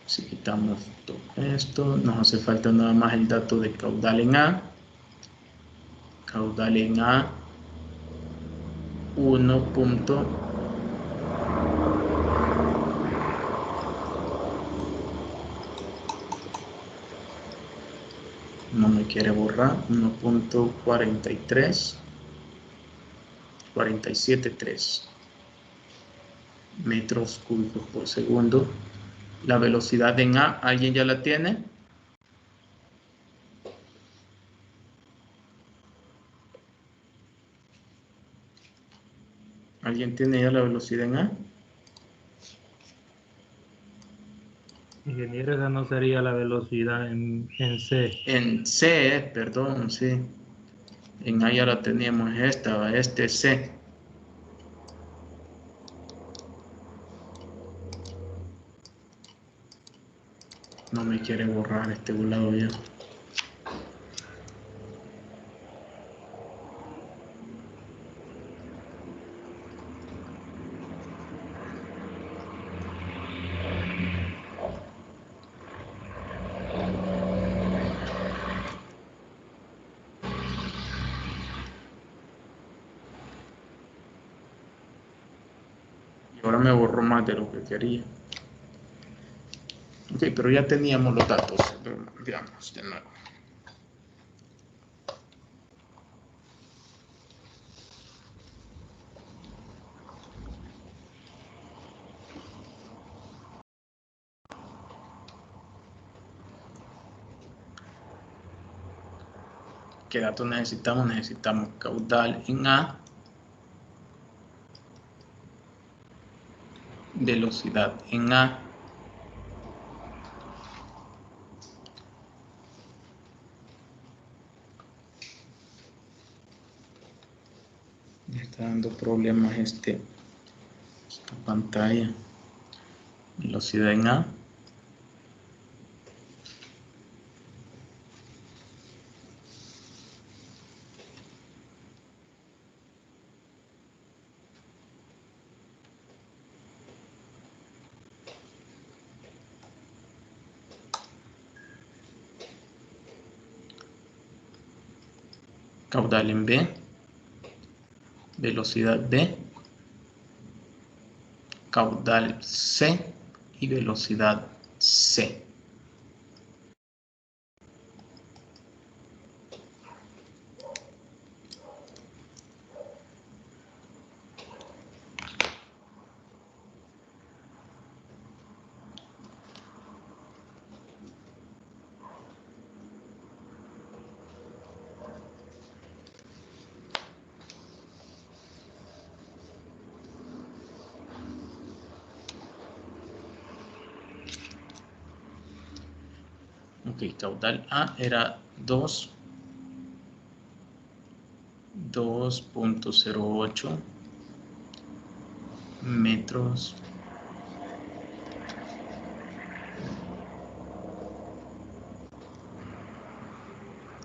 Si quitamos todo esto, nos hace falta nada más el dato de caudal en A. Caudal en A 1. No me quiere borrar. 1.47.3 metros cúbicos por segundo. La velocidad en A, ¿alguien ya la tiene? ¿Alguien tiene ya la velocidad en A? Ingeniero, esa no sería la velocidad en C. En C, perdón, sí. En A ya la teníamos esta, este C. No me quiere borrar este lado ya. Y ahora me borró más de lo que quería. Ok, pero ya teníamos los datos. Veamos de nuevo. ¿Qué datos necesitamos? Necesitamos caudal en A, velocidad en A, me está dando problemas esta pantalla. Velocidad en A, caudal en B, velocidad B, caudal C y velocidad C. Ok, caudal A era 2.08 metros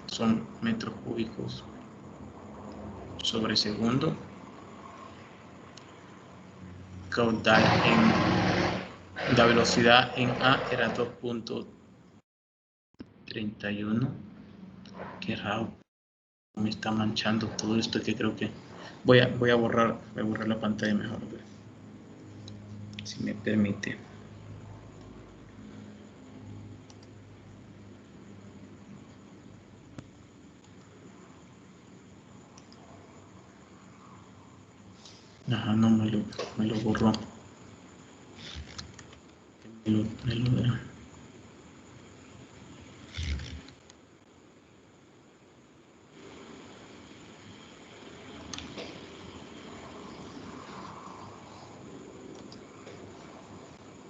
son metros cúbicos sobre segundo. Caudal en la velocidad en A era 2.31. Qué raro, me está manchando todo esto, que creo que voy a borrar la pantalla mejor, si me permite. Ajá, no me lo borró. Me lo da.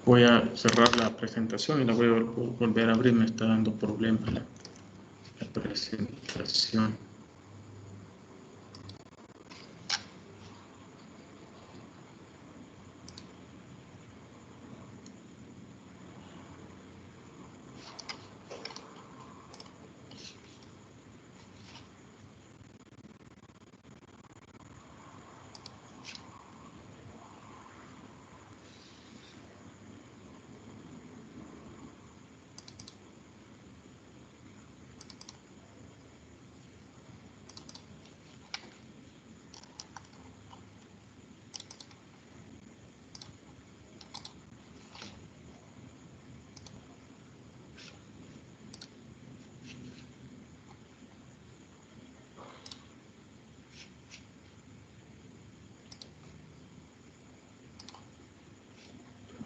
Voy a cerrar la presentación y la voy a volver a abrir. Me está dando problemas la presentación.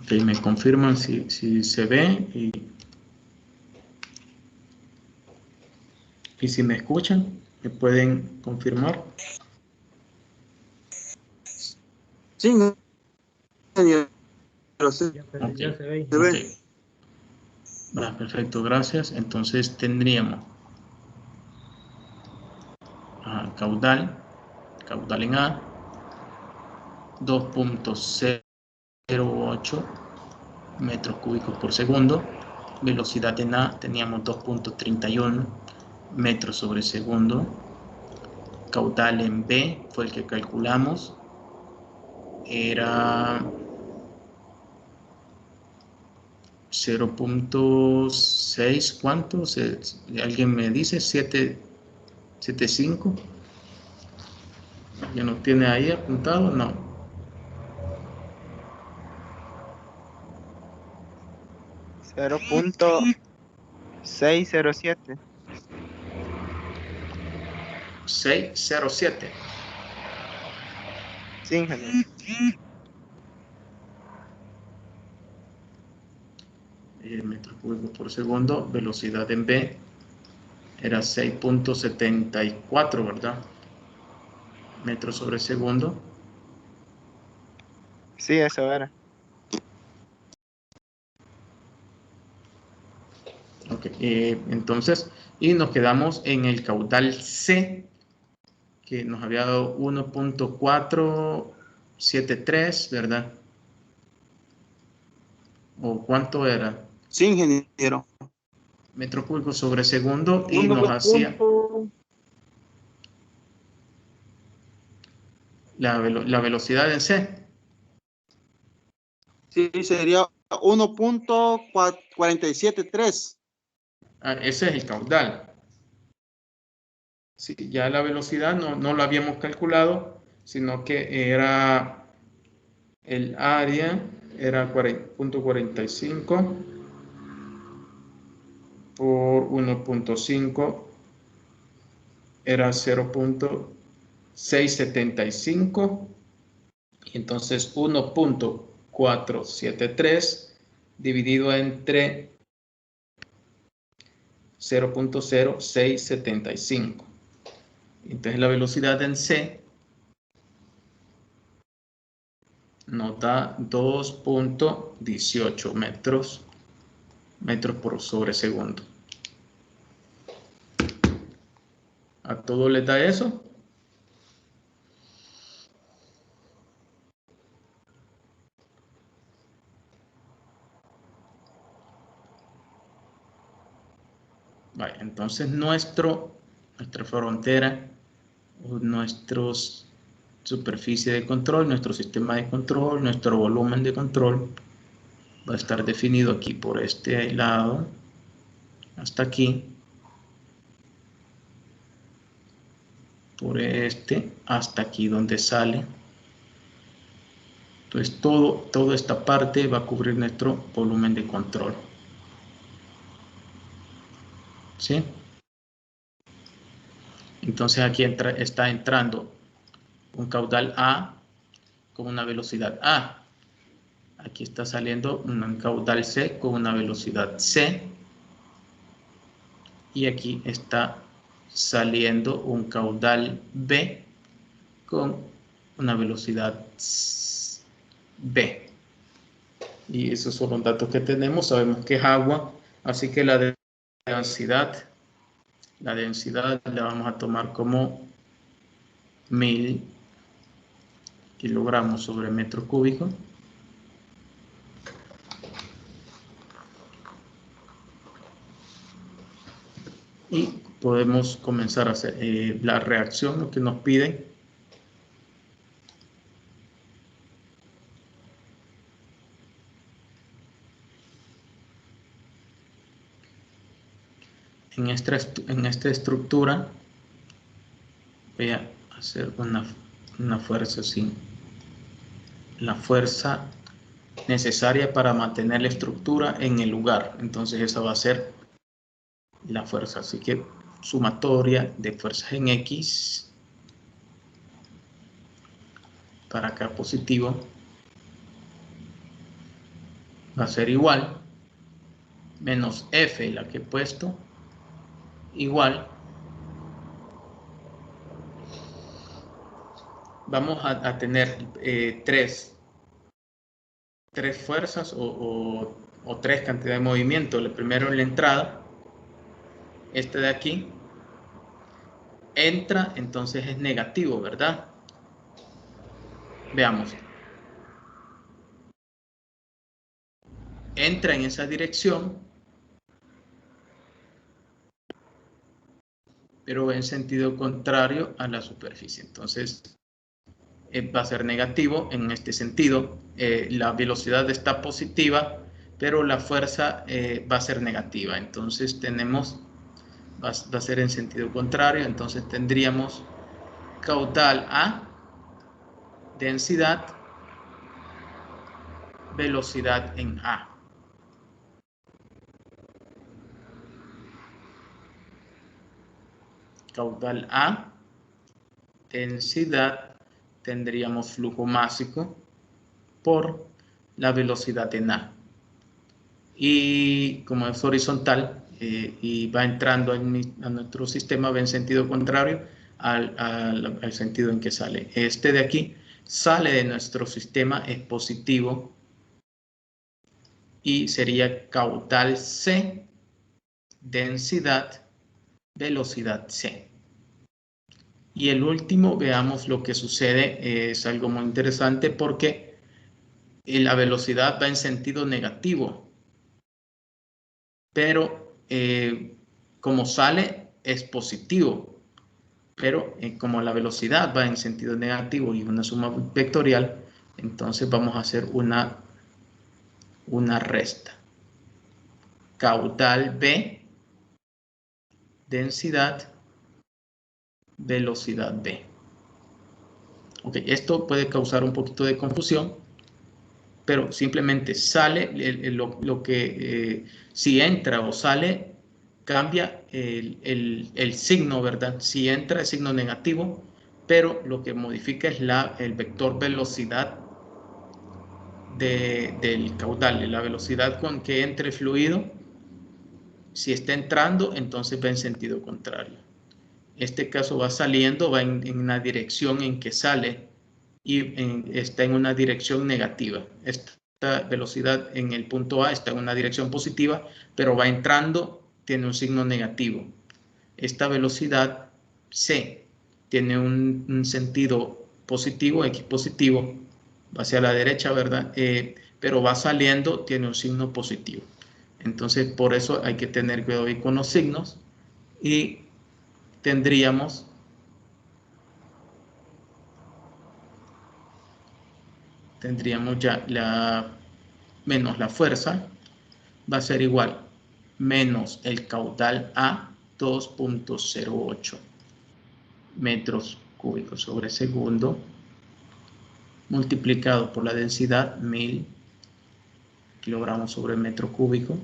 Ok, me confirman si se ve y si me escuchan, me pueden confirmar. Sí, ingeniero. Sí, Ya Ok, ya se ve. se ve. ok. Perfecto, gracias. Entonces tendríamos caudal en A, 2.08 metros cúbicos por segundo. Velocidad en A teníamos 2.31 metros sobre segundo. Caudal en B fue el que calculamos. Era 0.6, ¿cuánto? ¿Alguien me dice? 7.75. ¿Ya no tiene ahí apuntado? No. 0.607. 607. Sí, ingeniero. Metros cúbicos por segundo. Velocidad en B era 6.74, ¿verdad? Metros sobre segundo. Sí, eso era. Ok, entonces, y nos quedamos en el caudal C, que nos había dado 1.473, ¿verdad? ¿O cuánto era? Sí, ingeniero. Metros cúbicos sobre segundo, y Uno nos hacía punto- la velocidad en C. Sí, sería 1.473. Ese es el caudal. Sí, ya la velocidad no la habíamos calculado, sino que era el área, era 40.45 por 1.5, era 0.675, y entonces 1.473 dividido entre 0.0675. Entonces la velocidad en C nos da 2.18 metros por sobre segundo. ¿A todo les da eso? Vale, entonces nuestra frontera, o nuestra superficie de control, nuestro sistema de control, nuestro volumen de control va a estar definido aquí por este lado hasta aquí, por este hasta aquí donde sale. Entonces toda esta parte va a cubrir nuestro volumen de control. ¿Sí? Entonces aquí está entrando un caudal A con una velocidad A. Aquí está saliendo un caudal C con una velocidad C. Y aquí está saliendo un caudal B con una velocidad B. Y esos son los datos que tenemos. Sabemos que es agua, así que la densidad la vamos a tomar como 1000 kilogramos sobre metro cúbico. Y podemos comenzar a hacer la reacción, lo que nos piden. En esta estructura voy a hacer una fuerza así. La fuerza necesaria para mantener la estructura en el lugar. Entonces esa va a ser la fuerza. Así que sumatoria de fuerzas en X, para acá positivo, va a ser igual, menos F, la que he puesto, igual, vamos a tener tres fuerzas o tres cantidades de movimiento. El primero en la entrada, este de aquí, entra, entonces es negativo, ¿verdad? Veamos. Entra en esa dirección, pero en sentido contrario a la superficie. Entonces, va a ser negativo en este sentido. La velocidad está positiva, pero la fuerza va a ser negativa. Entonces, tenemos, va a ser en sentido contrario. Entonces, tendríamos caudal A, densidad, velocidad en A. Caudal A, densidad, tendríamos flujo másico por la velocidad en A. Y como es horizontal y va entrando a nuestro sistema, va en sentido contrario al sentido en que sale. Este de aquí sale de nuestro sistema, es positivo, y sería caudal C, densidad, velocidad C. Y el último, veamos lo que sucede, es algo muy interesante porque la velocidad va en sentido negativo, pero como sale es positivo, pero como la velocidad va en sentido negativo y una suma vectorial, entonces vamos a hacer una resta. Caudal B, densidad, velocidad B. Ok, esto puede causar un poquito de confusión, pero simplemente sale lo que si entra o sale cambia el signo, ¿verdad? Si entra es signo negativo, pero lo que modifica es el vector velocidad del caudal, la velocidad con que entre el fluido. Si está entrando, entonces va en sentido contrario. Este caso va saliendo, va en una dirección en que sale y está en una dirección negativa. Esta velocidad en el punto A está en una dirección positiva, pero va entrando, tiene un signo negativo. Esta velocidad C tiene un sentido positivo, X positivo, va hacia la derecha, ¿verdad? Pero va saliendo, tiene un signo positivo. Entonces, por eso hay que tener cuidado ahí con los signos y tendríamos ya menos la fuerza, va a ser igual menos el caudal A, 2.08 metros cúbicos sobre segundo, multiplicado por la densidad, 1000 kilogramos sobre metro cúbico,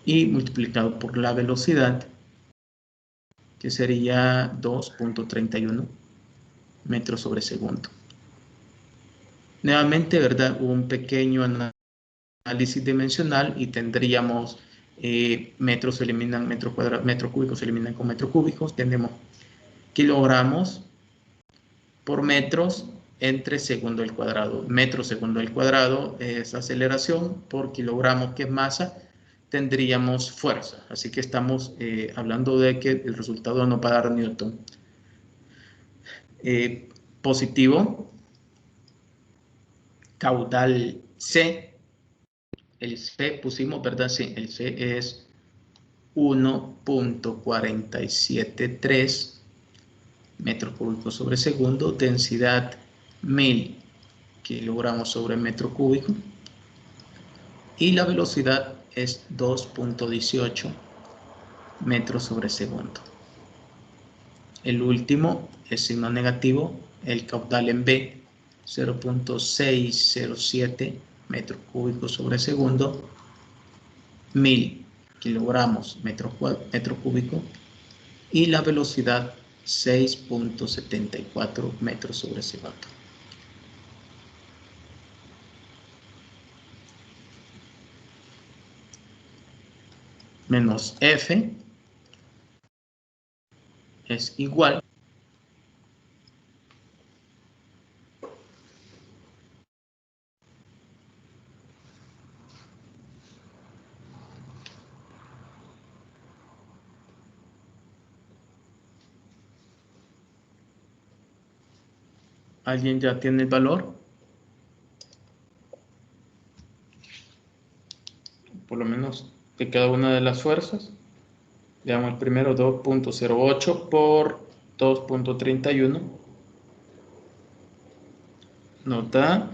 y multiplicado por la velocidad, que sería 2.31 metros sobre segundo. Nuevamente, ¿verdad? Un pequeño análisis dimensional y tendríamos metros se eliminan metro cuadrado, metro cúbico se eliminan con metro cúbicos. Tenemos kilogramos por metros entre segundo al cuadrado. Metro segundo al cuadrado es aceleración, por kilogramos que es masa, tendríamos fuerza. Así que estamos hablando de que el resultado nos va a dar Newton. Positivo, caudal C, el C pusimos, ¿verdad? Sí, el C es 1.473 metros cúbicos sobre segundo, densidad 1000 kilogramos sobre metro cúbico, y la velocidad es 2.18 metros sobre segundo. El último es signo negativo, el caudal en B, 0.607 metros cúbicos sobre segundo, 1000 kilogramos metro cúbico, y la velocidad 6.74 metros sobre segundo. menos F es igual ¿Alguien ya tiene el valor? Por lo menos de cada una de las fuerzas. Veamos el primero, 2.08 por 2.31. Nos da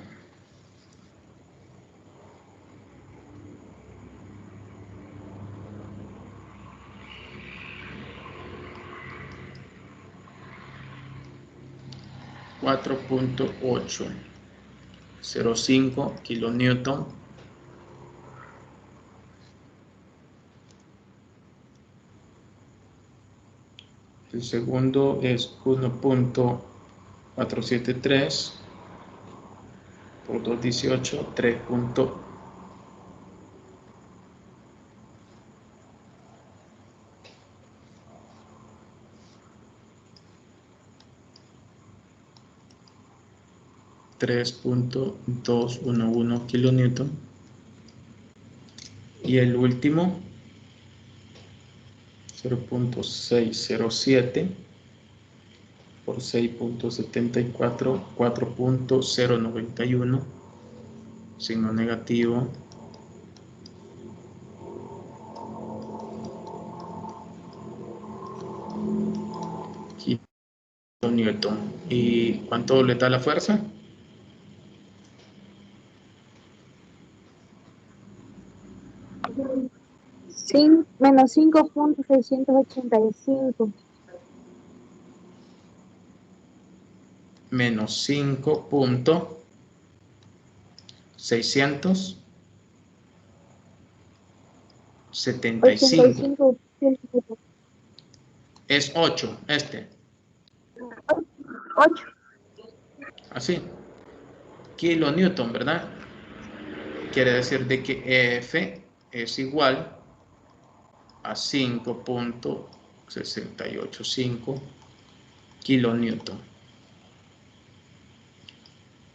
4.805 kilonewton. El segundo es 1.473 por 218, 3. 3.211 kilonewton. Y el último 0.607 por 6.74, 4.091, signo negativo. Kilonewton. ¿Y cuánto le da la fuerza? Menos 5.685. Menos 5.675. Es 8, este. 8. Así. Kilonewton, ¿verdad? Quiere decir de que F es igual a 5.685 kilonewton.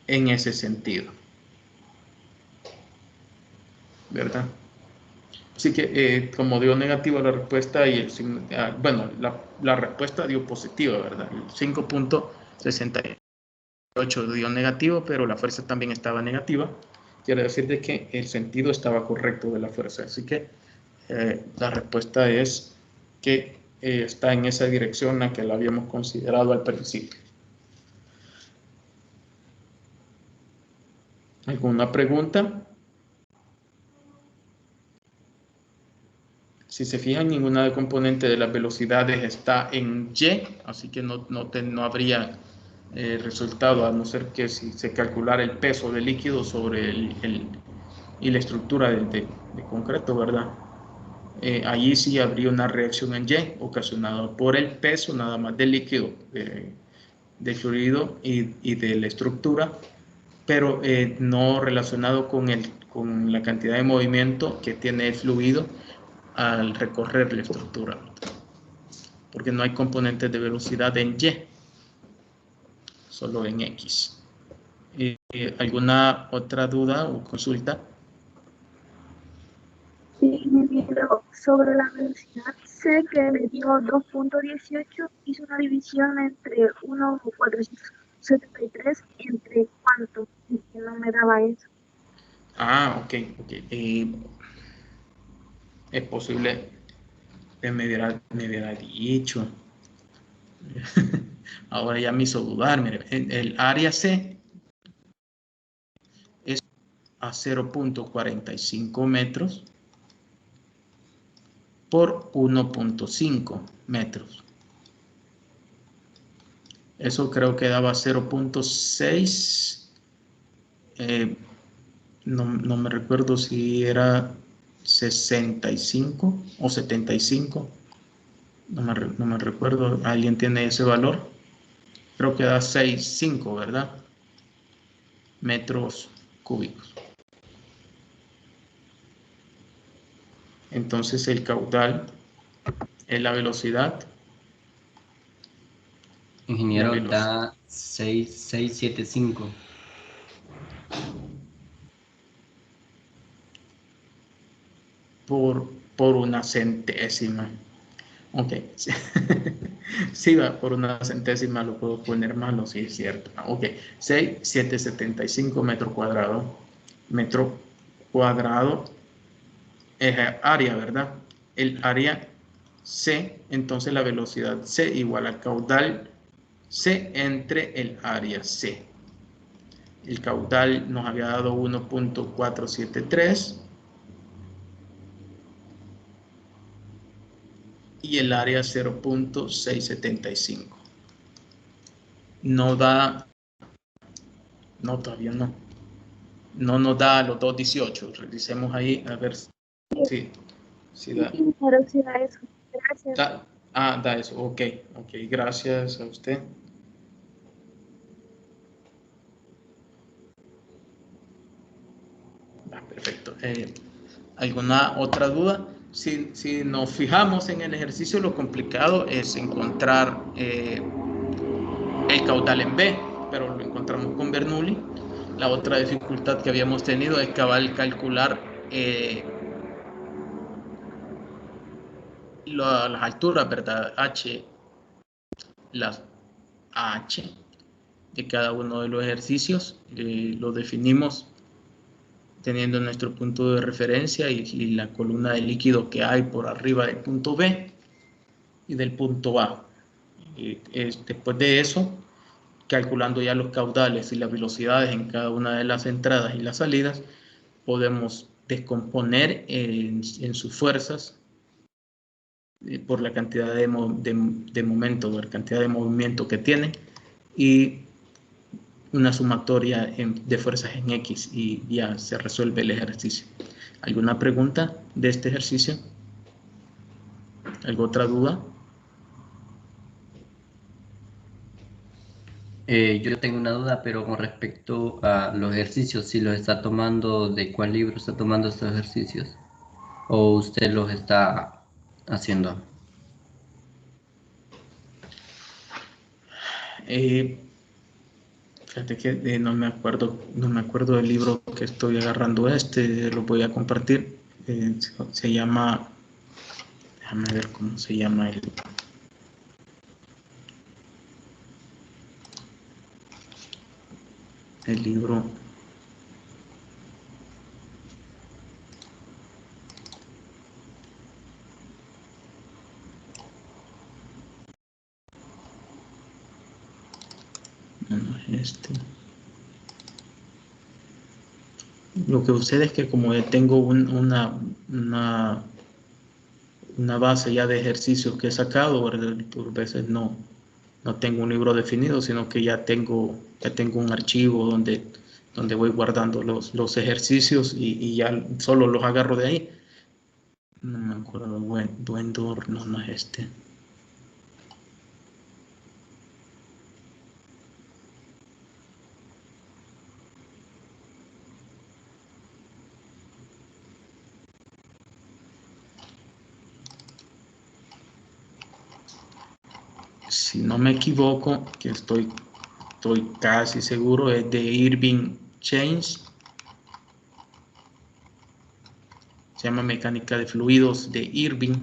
En ese sentido. ¿Verdad? Así que, como dio negativo la respuesta y el signo, bueno, la respuesta dio positiva, ¿verdad? El 5.68 dio negativo, pero la fuerza también estaba negativa. Quiere decir de que el sentido estaba correcto de la fuerza. Así que la respuesta es que está en esa dirección la que la habíamos considerado al principio. ¿Alguna pregunta? Si se fijan, ninguna de componente de las velocidades está en Y, así que no habría resultado, a no ser que si se calculara el peso del líquido sobre y la estructura de concreto, ¿verdad? Allí sí habría una reacción en Y, ocasionada por el peso nada más del líquido, del fluido y de la estructura, pero no relacionado con la cantidad de movimiento que tiene el fluido al recorrer la estructura, porque no hay componentes de velocidad en Y, solo en X. ¿Alguna otra duda o consulta? Sí, sobre la velocidad, sé que me dio 2.18, hizo una división entre 1.473 entre cuánto, y que no me daba eso. Ok. Es posible que me hubiera dicho. Ahora ya me hizo dudar. Mire, el área C es a 0.45 metros por 1.5 metros. Eso creo que daba 0.6. No me recuerdo si era 65 o 75. No me recuerdo. ¿Alguien tiene ese valor? Creo que da 6,5, ¿verdad? Metros cúbicos. Entonces el caudal es la velocidad. Ingeniero, La da 675. Por una centésima. Ok. Sí, va, por una centésima lo puedo poner malo, sí, es cierto. Ok, 6,775 metros cuadrados. Metro cuadrado es área, ¿verdad? El área C, entonces la velocidad C igual al caudal C entre el área C. El caudal nos había dado 1.473 y el área 0.675. No da, no, todavía no. No nos da los 2.18. Revisemos ahí a ver si da. Ingeniero, sí da eso. Gracias. Da eso. Ok, gracias a usted. Perfecto. ¿Alguna otra duda? Si nos fijamos en el ejercicio, lo complicado es encontrar el caudal en B, pero lo encontramos con Bernoulli. La otra dificultad que habíamos tenido es calcular las alturas, ¿verdad? Las H de cada uno de los ejercicios. Lo definimos teniendo nuestro punto de referencia y la columna de líquido que hay por arriba del punto B y del punto A. Después de eso, calculando ya los caudales y las velocidades en cada una de las entradas y las salidas, podemos descomponer en sus fuerzas por la cantidad de momento, la cantidad de movimiento que tienen, y una sumatoria de fuerzas en X, y ya se resuelve el ejercicio. ¿Alguna pregunta de este ejercicio? ¿Alguna otra duda? Yo tengo una duda, pero con respecto a los ejercicios, si los está tomando, ¿de cuál libro está tomando estos ejercicios? ¿O usted los está haciendo? Fíjate que no me acuerdo del libro que estoy agarrando. Lo voy a compartir. Se llama, déjame ver cómo se llama el libro. No es este. Lo que sucede es que como yo tengo una base ya de ejercicios que he sacado, ¿verdad? Por veces no tengo un libro definido, sino que ya tengo un archivo donde voy guardando los ejercicios y ya solo los agarro de ahí. No me acuerdo, Duendor, no es este. Si no me equivoco, que estoy casi seguro, es de Irving James. Se llama Mecánica de Fluidos de Irving.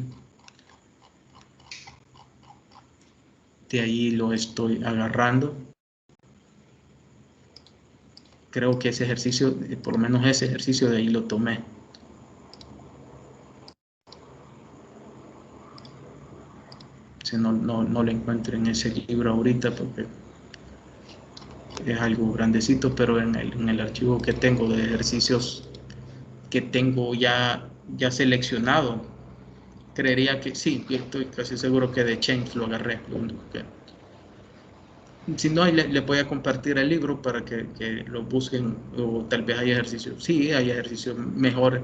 De ahí lo estoy agarrando. Creo que ese ejercicio, por lo menos ese ejercicio de ahí lo tomé. No lo encuentro en ese libro ahorita porque es algo grandecito, pero en el archivo que tengo de ejercicios que tengo ya seleccionado, creería que sí, yo estoy casi seguro que de James lo agarré. Lo único que, si no, le voy a compartir el libro para que lo busquen, o tal vez hay ejercicios, sí, hay ejercicios mejores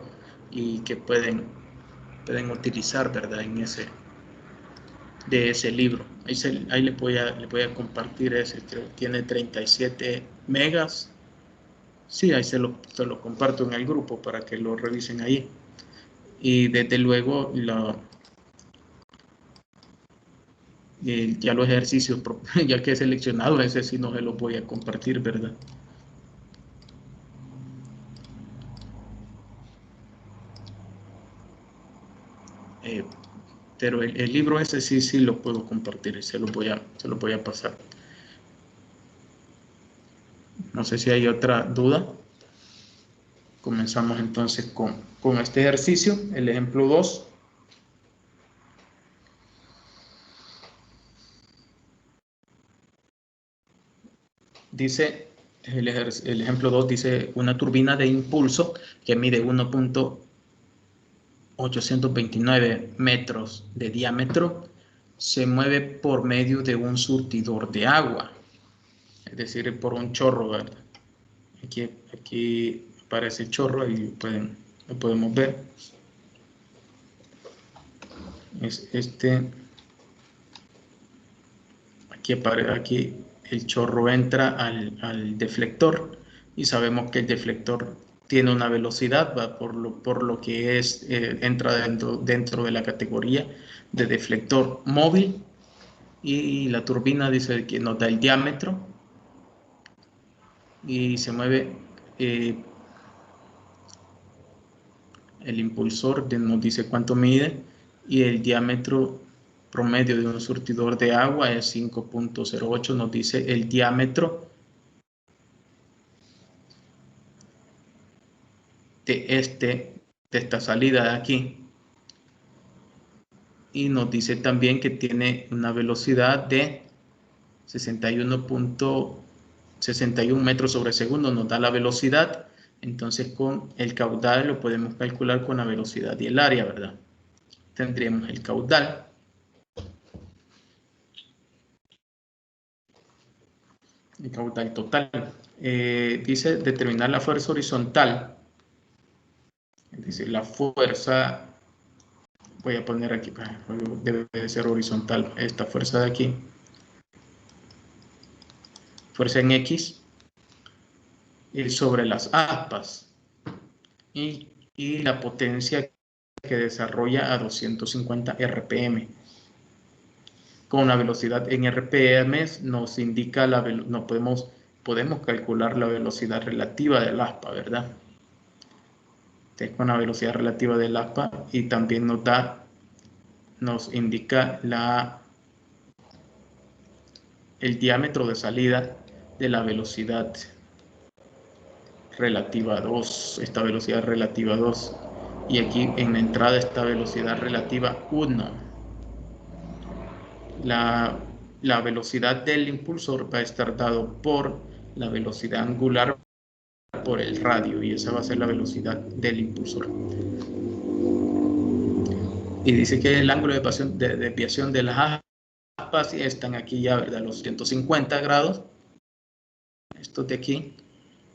y que pueden utilizar, ¿verdad? De ese libro. Ahí le voy a compartir ese, creo que tiene 37 megas. Sí, ahí se lo comparto en el grupo para que lo revisen ahí. Y desde luego ya los ejercicios ya que he seleccionado, ese sí no se los voy a compartir, ¿verdad? Pero el libro ese sí lo puedo compartir y se lo voy a pasar. No sé si hay otra duda. Comenzamos entonces con este ejercicio, el ejemplo 2. Dice, el ejemplo 2 dice, una turbina de impulso que mide 1.829 metros de diámetro se mueve por medio de un surtidor de agua, es decir, por un chorro, ¿verdad? Aquí aparece el chorro y lo podemos ver. Es aquí el chorro entra al deflector y sabemos que el deflector tiene una velocidad, ¿va? por lo que entra dentro de la categoría de deflector móvil, y la turbina dice que nos da el diámetro y se mueve el impulsor, nos dice cuánto mide, y el diámetro promedio de un surtidor de agua es 5.08, nos dice el diámetro de esta salida de aquí, y nos dice también que tiene una velocidad de 61.61 metros sobre segundo, nos da la velocidad. Entonces con el caudal lo podemos calcular con la velocidad y el área, ¿verdad? Tendríamos el caudal. El caudal total. Dice determinar la fuerza horizontal. Es decir, la fuerza, voy a poner aquí, debe de ser horizontal, esta fuerza de aquí. Fuerza en X sobre las aspas. Y la potencia que desarrolla a 250 RPM. Con la velocidad en RPM nos indica podemos calcular la velocidad relativa del aspa, ¿verdad? Entonces, con la velocidad relativa del aspa, y también nos indica el diámetro de salida de la velocidad relativa 2, esta velocidad relativa 2, y aquí en la entrada esta velocidad relativa 1. La velocidad del impulsor va a estar dado por la velocidad angular por el radio, y esa va a ser la velocidad del impulsor. Y dice que el ángulo de desviación de las aspas están aquí ya, ¿verdad? Los 150 grados, estos de aquí.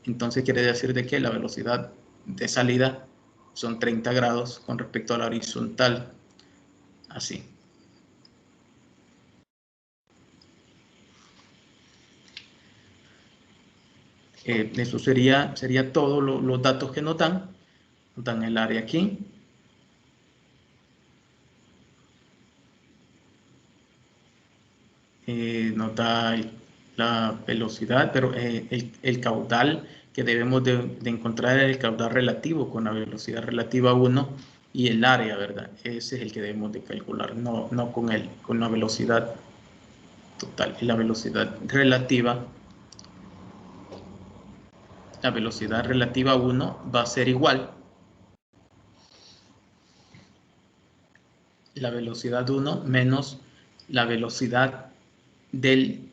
Entonces quiere decir de que la velocidad de salida son 30 grados con respecto a la horizontal, así. Eso sería todo los datos que nos dan el área aquí. Nos da la velocidad, pero el caudal que debemos de encontrar es el caudal relativo con la velocidad relativa 1 y el área, ¿verdad? Ese es el que debemos de calcular, no con la velocidad total. Y la velocidad relativa 1 va a ser igual. La velocidad 1 menos la velocidad del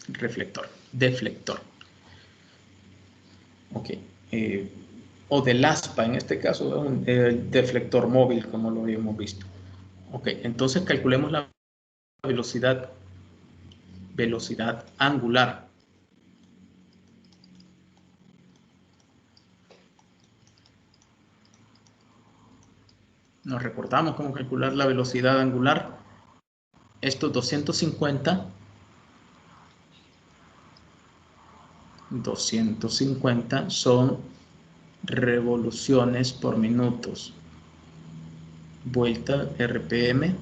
deflector. Ok. O del aspa, en este caso, el deflector móvil, como lo habíamos visto. Ok, entonces calculemos la velocidad angular. Nos recordamos cómo calcular la velocidad angular. Estos 250 son revoluciones por minutos. Vuelta RPM.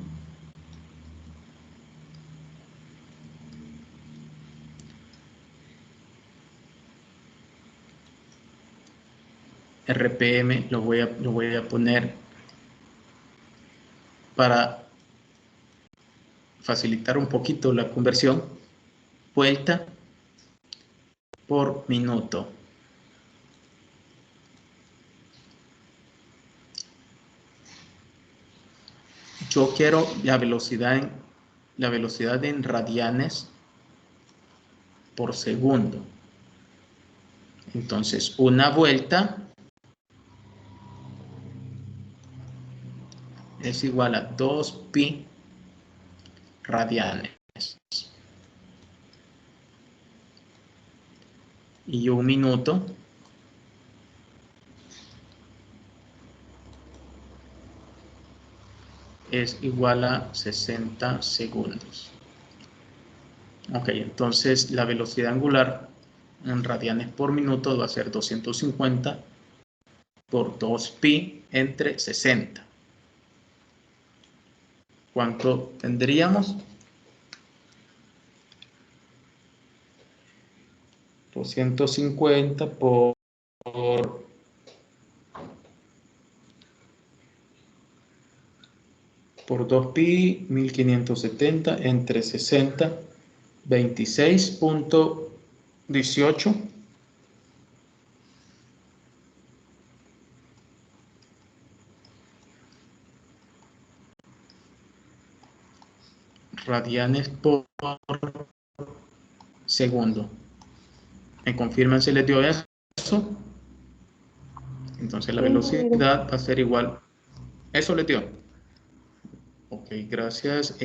RPM lo voy a poner para facilitar un poquito la conversión. Vuelta por minuto. Yo quiero la velocidad en radianes por segundo. Entonces, una vuelta es igual a 2pi radianes. Y un minuto es igual a 60 segundos. Ok, entonces la velocidad angular en radianes por minuto va a ser 250 por 2pi entre 60. ¿Cuánto tendríamos? 250 por 2pi, 1570 entre 60, 26.18. Radianes por segundo. ¿Me confirman si les dio eso? Entonces la velocidad va a ser igual. ¿Eso les dio? Ok, gracias.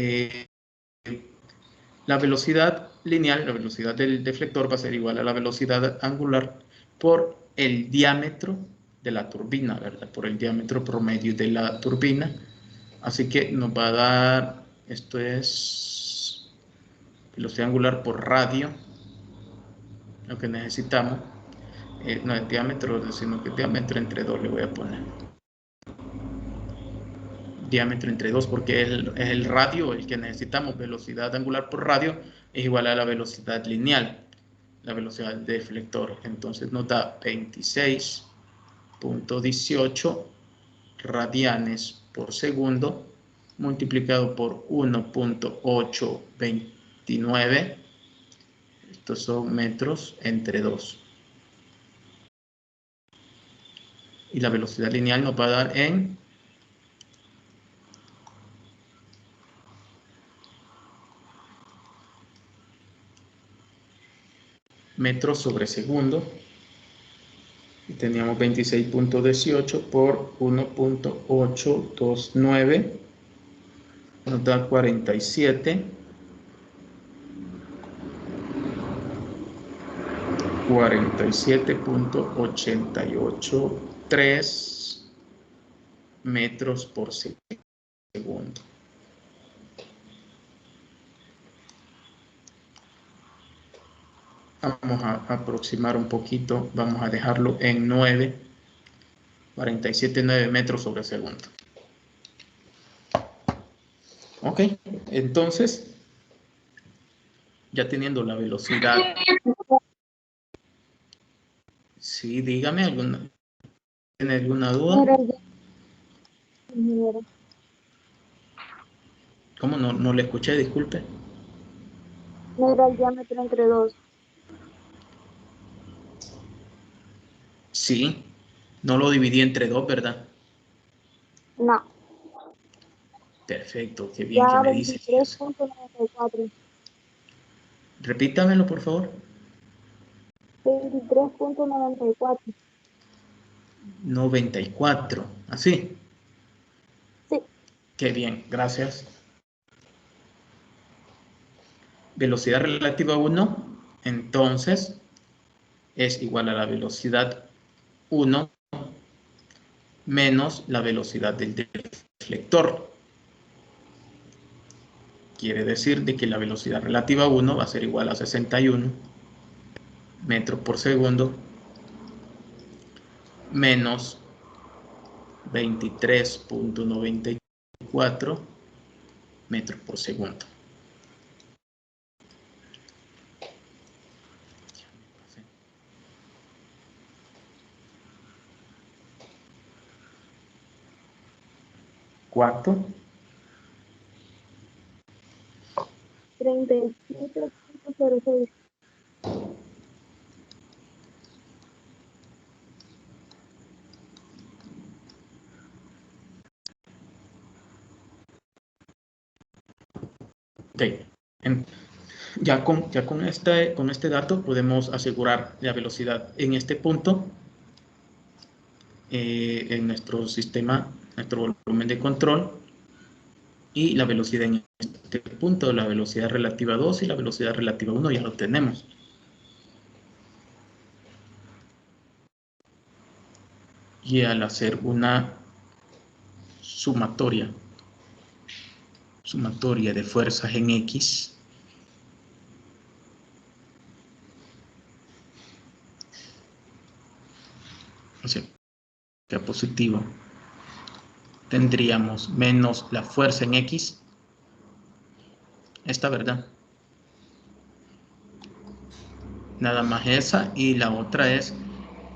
La velocidad lineal, la velocidad del deflector va a ser igual a la velocidad angular por el diámetro de la turbina, ¿verdad? Por el diámetro promedio de la turbina. Así que nos va a dar, esto es velocidad angular por radio, lo que necesitamos. No es diámetro, sino que diámetro entre 2 le voy a poner. Diámetro entre 2 porque es el radio el que necesitamos. Velocidad angular por radio es igual a la velocidad lineal, la velocidad del deflector. Entonces nos da 26.18 radianes por segundo multiplicado por 1.829. Estos son metros entre 2. Y la velocidad lineal nos va a dar en metros sobre segundo. Y teníamos 26.18 por 1.829. Nos da 47.883 metros por segundo. Vamos a aproximar un poquito, vamos a dejarlo en 47.9 metros sobre segundo. Ok, entonces, ya teniendo la velocidad. Sí, dígame, ¿tiene alguna duda? ¿Cómo no le escuché? Disculpe. No era el diámetro entre 2. Sí, no lo dividí entre 2, ¿verdad? No. Perfecto, qué bien Ya que me dice. 23.94. Repítamelo, por favor. 23.94. 94, ¿así? Sí. Qué bien, gracias. Velocidad relativa a 1, entonces, es igual a la velocidad 1 menos la velocidad del deflector. Quiere decir de que la velocidad relativa a 1 va a ser igual a 61 metros por segundo menos 23.94 metros por segundo. ¿Cuánto? 37.06. Ok. Ya con este dato podemos asegurar la velocidad en este punto, en nuestro sistema, nuestro volumen de control, y la velocidad en este punto, la velocidad relativa 2 y la velocidad relativa 1 ya lo tenemos. Y al hacer una sumatoria de fuerzas en X, o sea, que positivo, tendríamos menos la fuerza en X, esta, ¿verdad? Nada más esa, y la otra es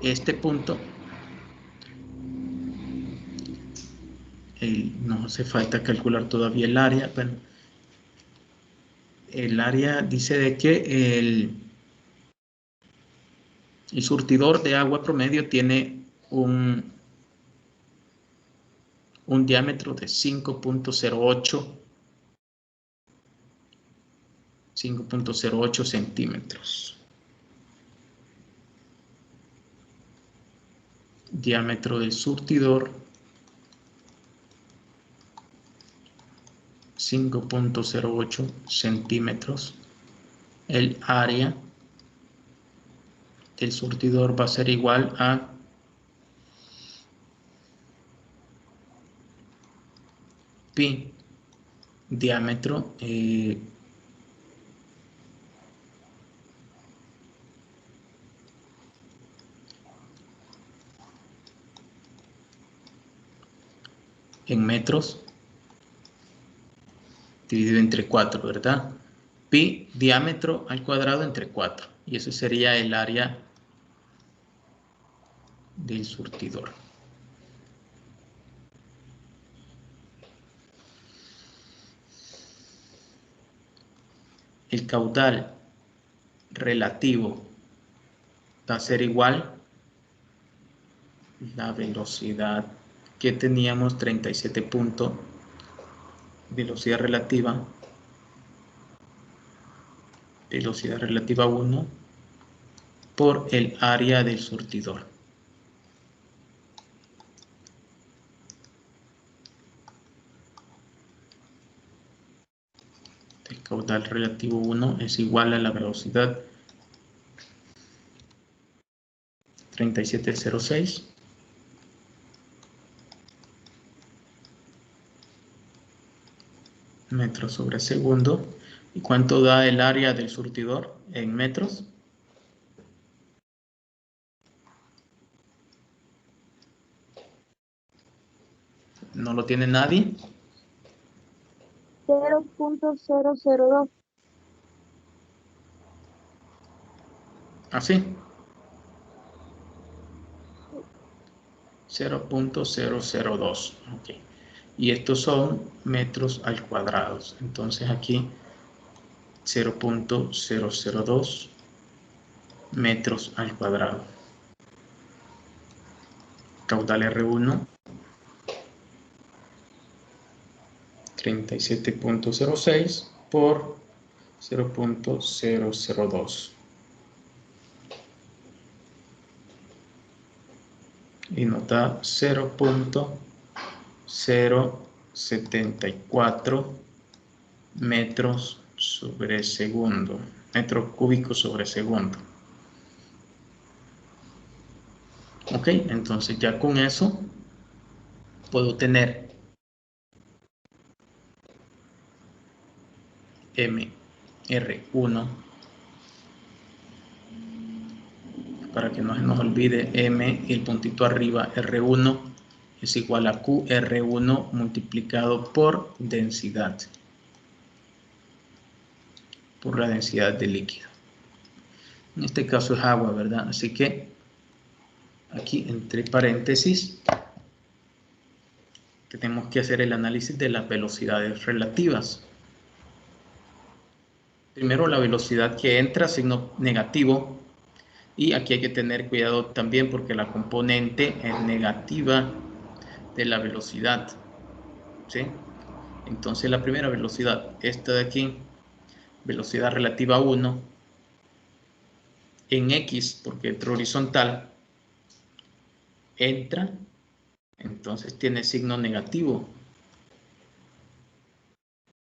este punto. No hace falta calcular todavía el área. Bueno, el área dice de que el surtidor de agua promedio tiene un diámetro de 5.08 centímetros. Diámetro del surtidor 5.08 centímetros. El área del surtidor va a ser igual a pi, diámetro en metros dividido entre 4, ¿verdad? Pi, diámetro al cuadrado entre 4. Y ese sería el área del surtidor. El caudal relativo va a ser igual la velocidad que teníamos, 37 puntos, velocidad relativa 1 por el área del surtidor. El caudal relativo 1 es igual a la velocidad 3706 metros sobre segundo. ¿Y cuánto da el área del surtidor en metros? ¿No lo tiene nadie? 0.002. ¿Así? 0.002. Ok. Y estos son metros al cuadrado. Entonces aquí 0.002 metros al cuadrado. Caudal R1 37.06 por 0.002. Y nos da 0.074 metros sobre segundo, metro cúbico sobre segundo. Ok, entonces ya con eso puedo tener MR1 para que no se nos olvide, M y el puntito arriba, R1, es igual a Q R1 multiplicado por densidad, por la densidad del líquido. En este caso es agua, ¿verdad? Así que aquí entre paréntesis tenemos que hacer el análisis de las velocidades relativas. Primero la velocidad que entra, signo negativo, y aquí hay que tener cuidado también porque la componente es negativa de la velocidad, ¿sí? Entonces la primera velocidad, esta de aquí, velocidad relativa 1, en X, porque entra horizontal, entra, entonces tiene signo negativo.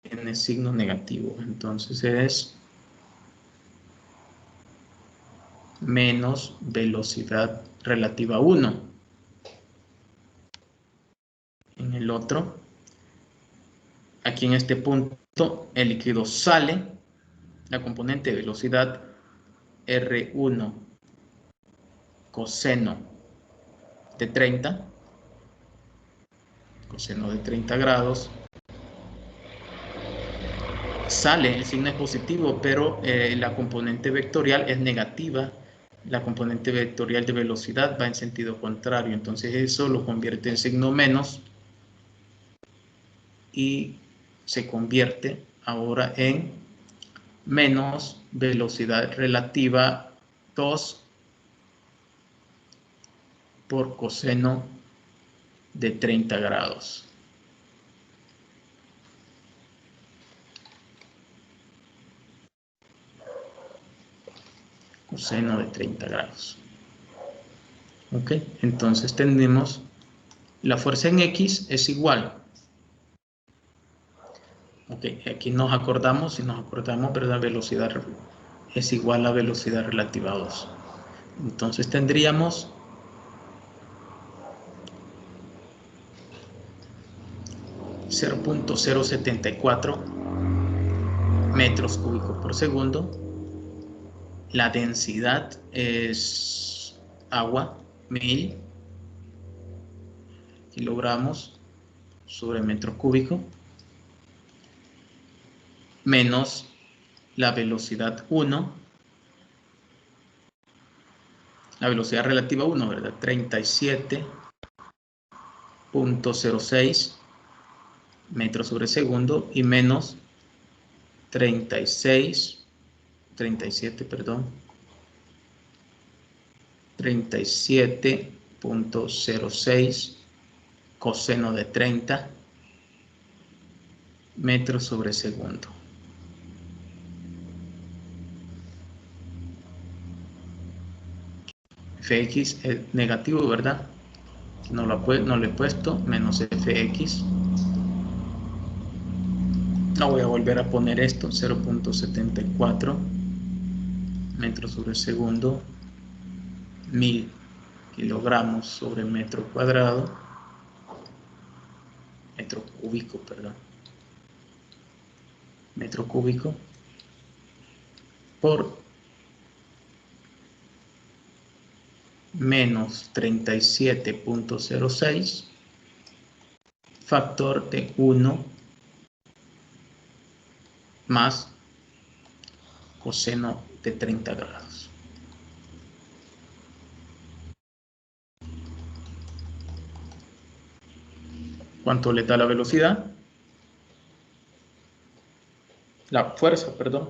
Tiene signo negativo, entonces es menos velocidad relativa 1. En el otro, aquí en este punto, el líquido sale, la componente de velocidad R1 coseno de 30, coseno de 30 grados, sale, el signo es positivo, pero la componente vectorial es negativa. La componente vectorial de velocidad va en sentido contrario, entonces eso lo convierte en signo menos y se convierte ahora en menos velocidad relativa 2 por coseno de 30 grados. Coseno de 30 grados. Ok, entonces tenemos la fuerza en X es igual. Ok, aquí nos acordamos, si nos acordamos, ¿verdad? Velocidad es igual a velocidad relativa a 2. Entonces tendríamos .074 metros cúbicos por segundo. La densidad es agua, 1000 kilogramos sobre metro cúbico, menos la velocidad 1, la velocidad relativa 1, ¿verdad? 37.06 metros sobre segundo y menos 37.06 coseno de 30 metros sobre segundo. Fx es negativo, ¿verdad? No lo he puesto, menos Fx. No voy a volver a poner esto, 0.74 metros sobre segundo, 1000 kilogramos sobre metro cuadrado, metro cúbico, perdón, metro cúbico por menos 37.06 factor de 1 más coseno de 30 grados. ¿Cuánto le da la velocidad? La fuerza, perdón.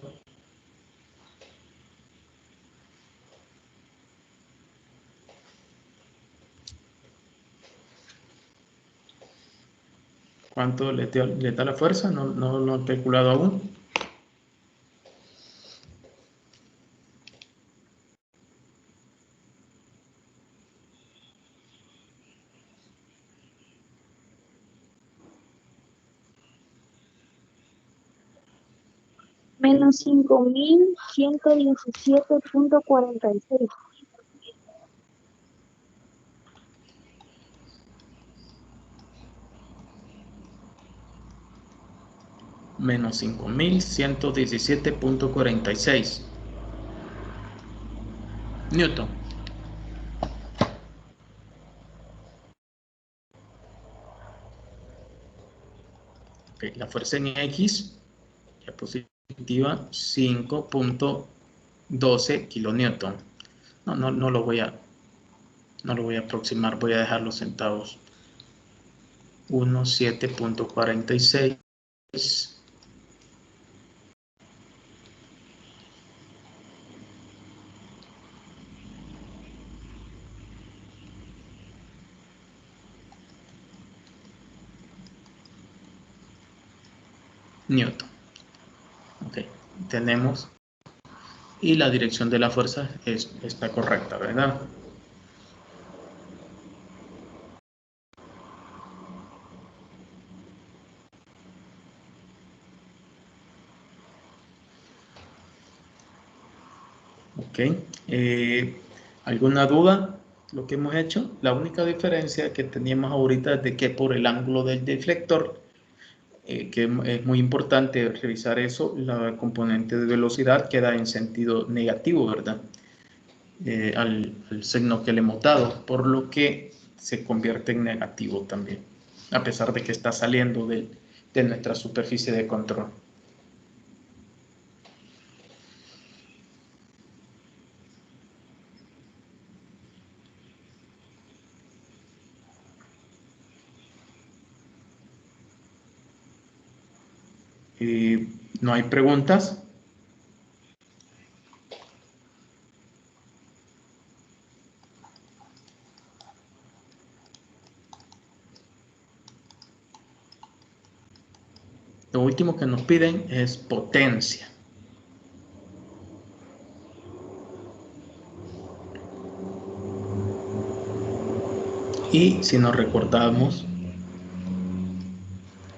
¿Cuánto le da la fuerza? No lo he calculado aún. Menos 5117.46. Menos 5117.46 Newton. Okay, la fuerza en X, ya positiva, 5.12 kilonewton. No lo voy a aproximar, voy a dejar los centavos. 17.46 newton. Ok, tenemos, y la dirección de la fuerza está correcta, ¿verdad? Ok, ¿alguna duda? Lo que hemos hecho, la única diferencia que teníamos ahorita es de que por el ángulo del deflector, que es muy importante revisar eso, la componente de velocidad queda en sentido negativo, ¿verdad? Al signo que le hemos dado, por lo que se convierte en negativo también, a pesar de que está saliendo de nuestra superficie de control. ¿No hay preguntas? Lo último que nos piden es potencia. Y si nos recordamos,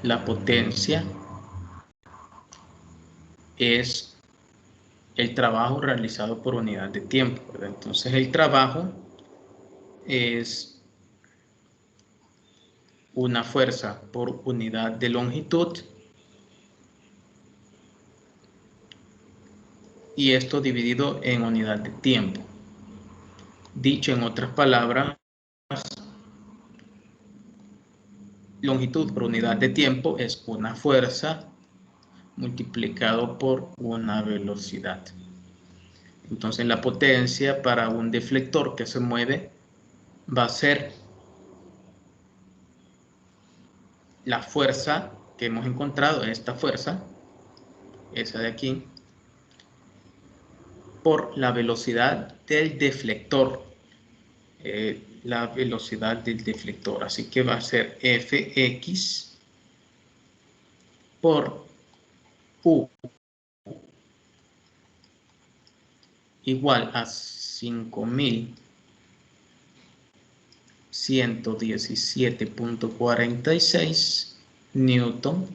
la potencia es el trabajo realizado por unidad de tiempo, ¿verdad? Entonces el trabajo es una fuerza por unidad de longitud, y esto dividido en unidad de tiempo. Dicho en otras palabras, longitud por unidad de tiempo es una fuerza multiplicado por una velocidad. Entonces la potencia para un deflector que se mueve va a ser la fuerza que hemos encontrado, esta fuerza, esa de aquí, por la velocidad del deflector, la velocidad del deflector. Así que va a ser Fx por U igual a 5117.46 newton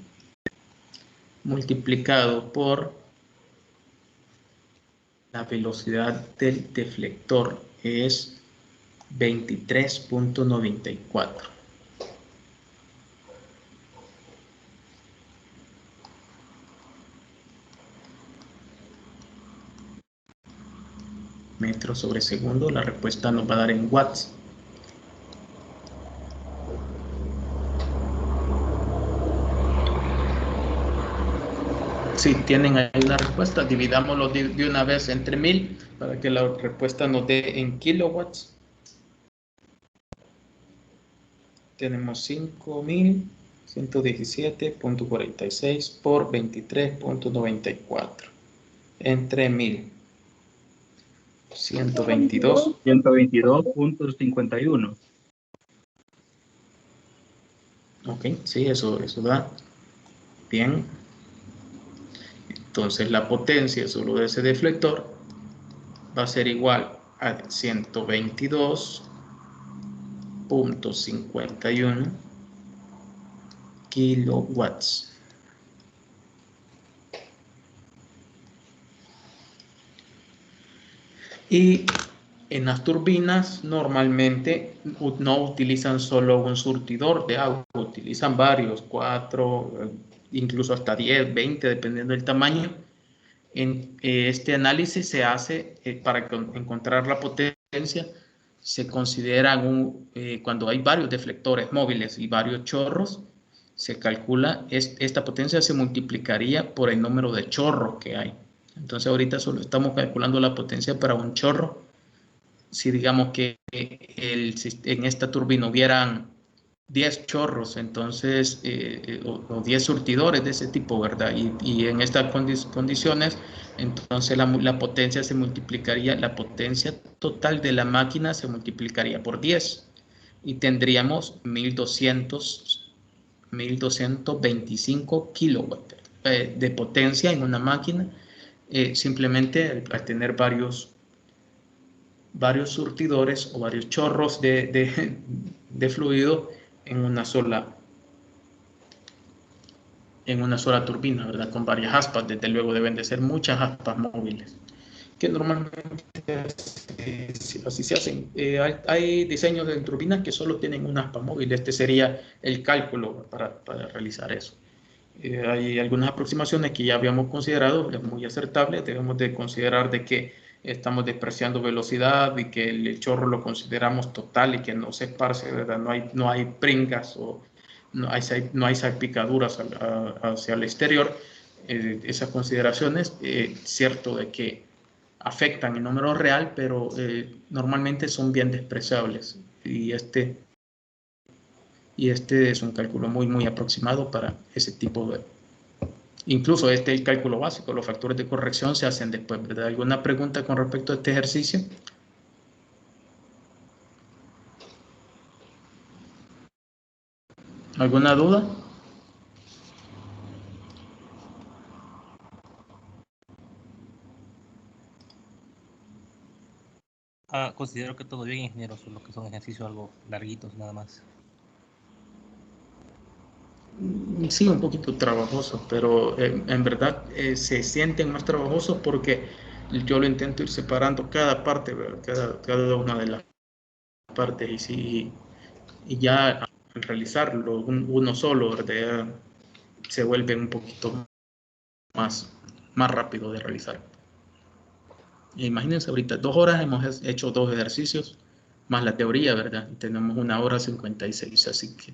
multiplicado por la velocidad del deflector, es 23.94. Metros sobre segundo. La respuesta nos va a dar en watts. Si tienen ahí una respuesta, dividámoslo de una vez entre 1000 para que la respuesta nos dé en kilowatts. Tenemos 5117.46 por 23.94 entre 1000. 122.51. Ok, sí, eso da. Bien. Entonces la potencia solo de ese deflector va a ser igual a 122.51 kilowatts. Y en las turbinas normalmente no utilizan solo un surtidor de agua, utilizan varios, 4, incluso hasta 10, 20, dependiendo del tamaño. Este análisis se hace para encontrar la potencia. Se considera cuando hay varios deflectores móviles y varios chorros, se calcula, esta potencia se multiplicaría por el número de chorros que hay. Entonces ahorita solo estamos calculando la potencia para un chorro. Si digamos que en esta turbina hubieran 10 chorros, entonces, o 10 surtidores de ese tipo, ¿verdad? Y en estas condiciones, entonces la potencia se multiplicaría, la potencia total de la máquina se multiplicaría por 10 y tendríamos 1225 kilowatts de potencia en una máquina, simplemente al tener varios surtidores o varios chorros de fluido en una sola turbina, ¿verdad? Con varias aspas. Desde luego deben de ser muchas aspas móviles, que normalmente así se hacen. Hay diseños de turbinas que solo tienen una aspa móvil. Este sería el cálculo para realizar eso. Hay algunas aproximaciones que ya habíamos considerado, es muy acertable. Debemos de considerar de que estamos despreciando velocidad y que el chorro lo consideramos total y que no se esparce, ¿verdad? No hay pringas o no hay salpicaduras hacia el exterior. Esas consideraciones, cierto de que afectan el número real, pero normalmente son bien despreciables. Y este es un cálculo muy aproximado para ese tipo de... Incluso el cálculo básico, los factores de corrección se hacen después, ¿verdad? ¿Alguna pregunta con respecto a este ejercicio? ¿Alguna duda? Considero que todo bien, ingeniero, solo que son ejercicios algo larguitos nada más. Sí, un poquito trabajoso, pero en verdad se sienten más trabajosos porque yo lo intento ir separando cada parte, ¿verdad? Cada una de las partes, y ya al realizarlo uno solo, ¿verdad? Se vuelve un poquito más rápido de realizar. Imagínense, ahorita 2 horas hemos hecho 2 ejercicios, más la teoría, ¿verdad? Tenemos 1 hora 56, así que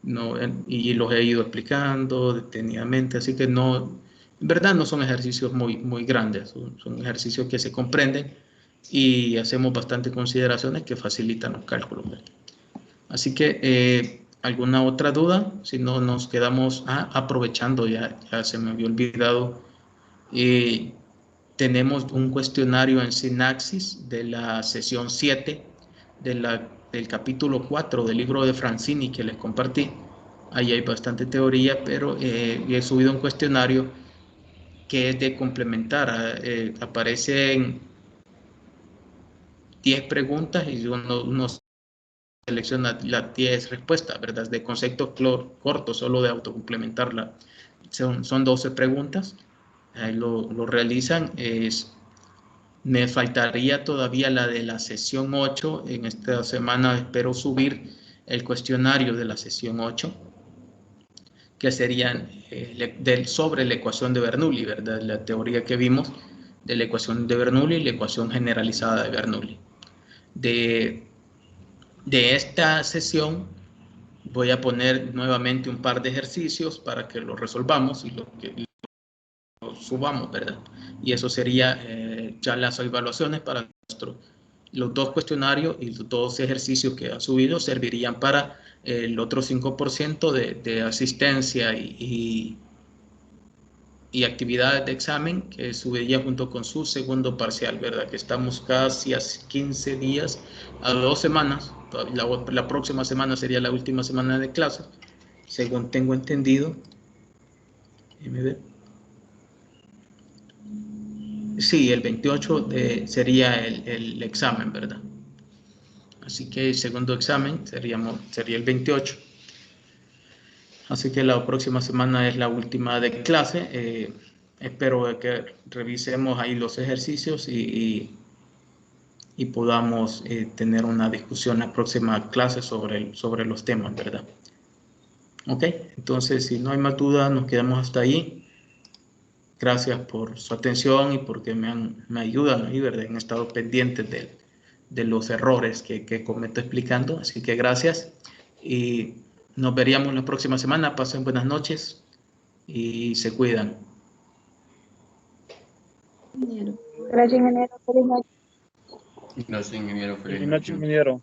no, y los he ido explicando detenidamente, así que no, en verdad no son ejercicios muy grandes, son ejercicios que se comprenden y hacemos bastantes consideraciones que facilitan los cálculos, ¿verdad? Así que, ¿alguna otra duda? Si no, nos quedamos aprovechando, ya se me había olvidado. Tenemos un cuestionario en Sinaxis de la sesión 7 del capítulo 4 del libro de Francini que les compartí. Ahí hay bastante teoría, pero he subido un cuestionario que es de complementar. Aparecen 10 preguntas y uno selecciona las 10 respuestas, ¿verdad? De conceptos cortos, solo de autocomplementarla. Son 12 preguntas. Ahí lo realizan. Me faltaría todavía la de la sesión 8. En esta semana espero subir el cuestionario de la sesión 8, que serían sobre la ecuación de Bernoulli, ¿verdad? La teoría que vimos de la ecuación de Bernoulli y la ecuación generalizada de Bernoulli. De esta sesión voy a poner nuevamente un par de ejercicios para que lo resolvamos y lo subamos, ¿verdad? Y eso sería ya las evaluaciones para los 2 cuestionarios y los 2 ejercicios que ha subido servirían para el otro 5% de asistencia y actividades de examen que subiría junto con su segundo parcial, ¿verdad? Que estamos casi a 15 días, a 2 semanas. La próxima semana sería la última semana de clases, según tengo entendido. Sí, el 28 sería el examen, ¿verdad? Así que el segundo examen sería el 28. Así que la próxima semana es la última de clase. Espero que revisemos ahí los ejercicios y podamos tener una discusión en la próxima clase sobre los temas, ¿verdad? Ok, entonces si no hay más dudas, nos quedamos hasta ahí. Gracias por su atención y porque me ayudan ahí, ¿verdad? Han estado pendientes de los errores que cometo explicando. Así que gracias y Nos veríamos la próxima semana. Pasen buenas noches y se cuidan. Gracias, ingeniero. Feliz noche. Gracias, ingeniero. Feliz noche, ingeniero.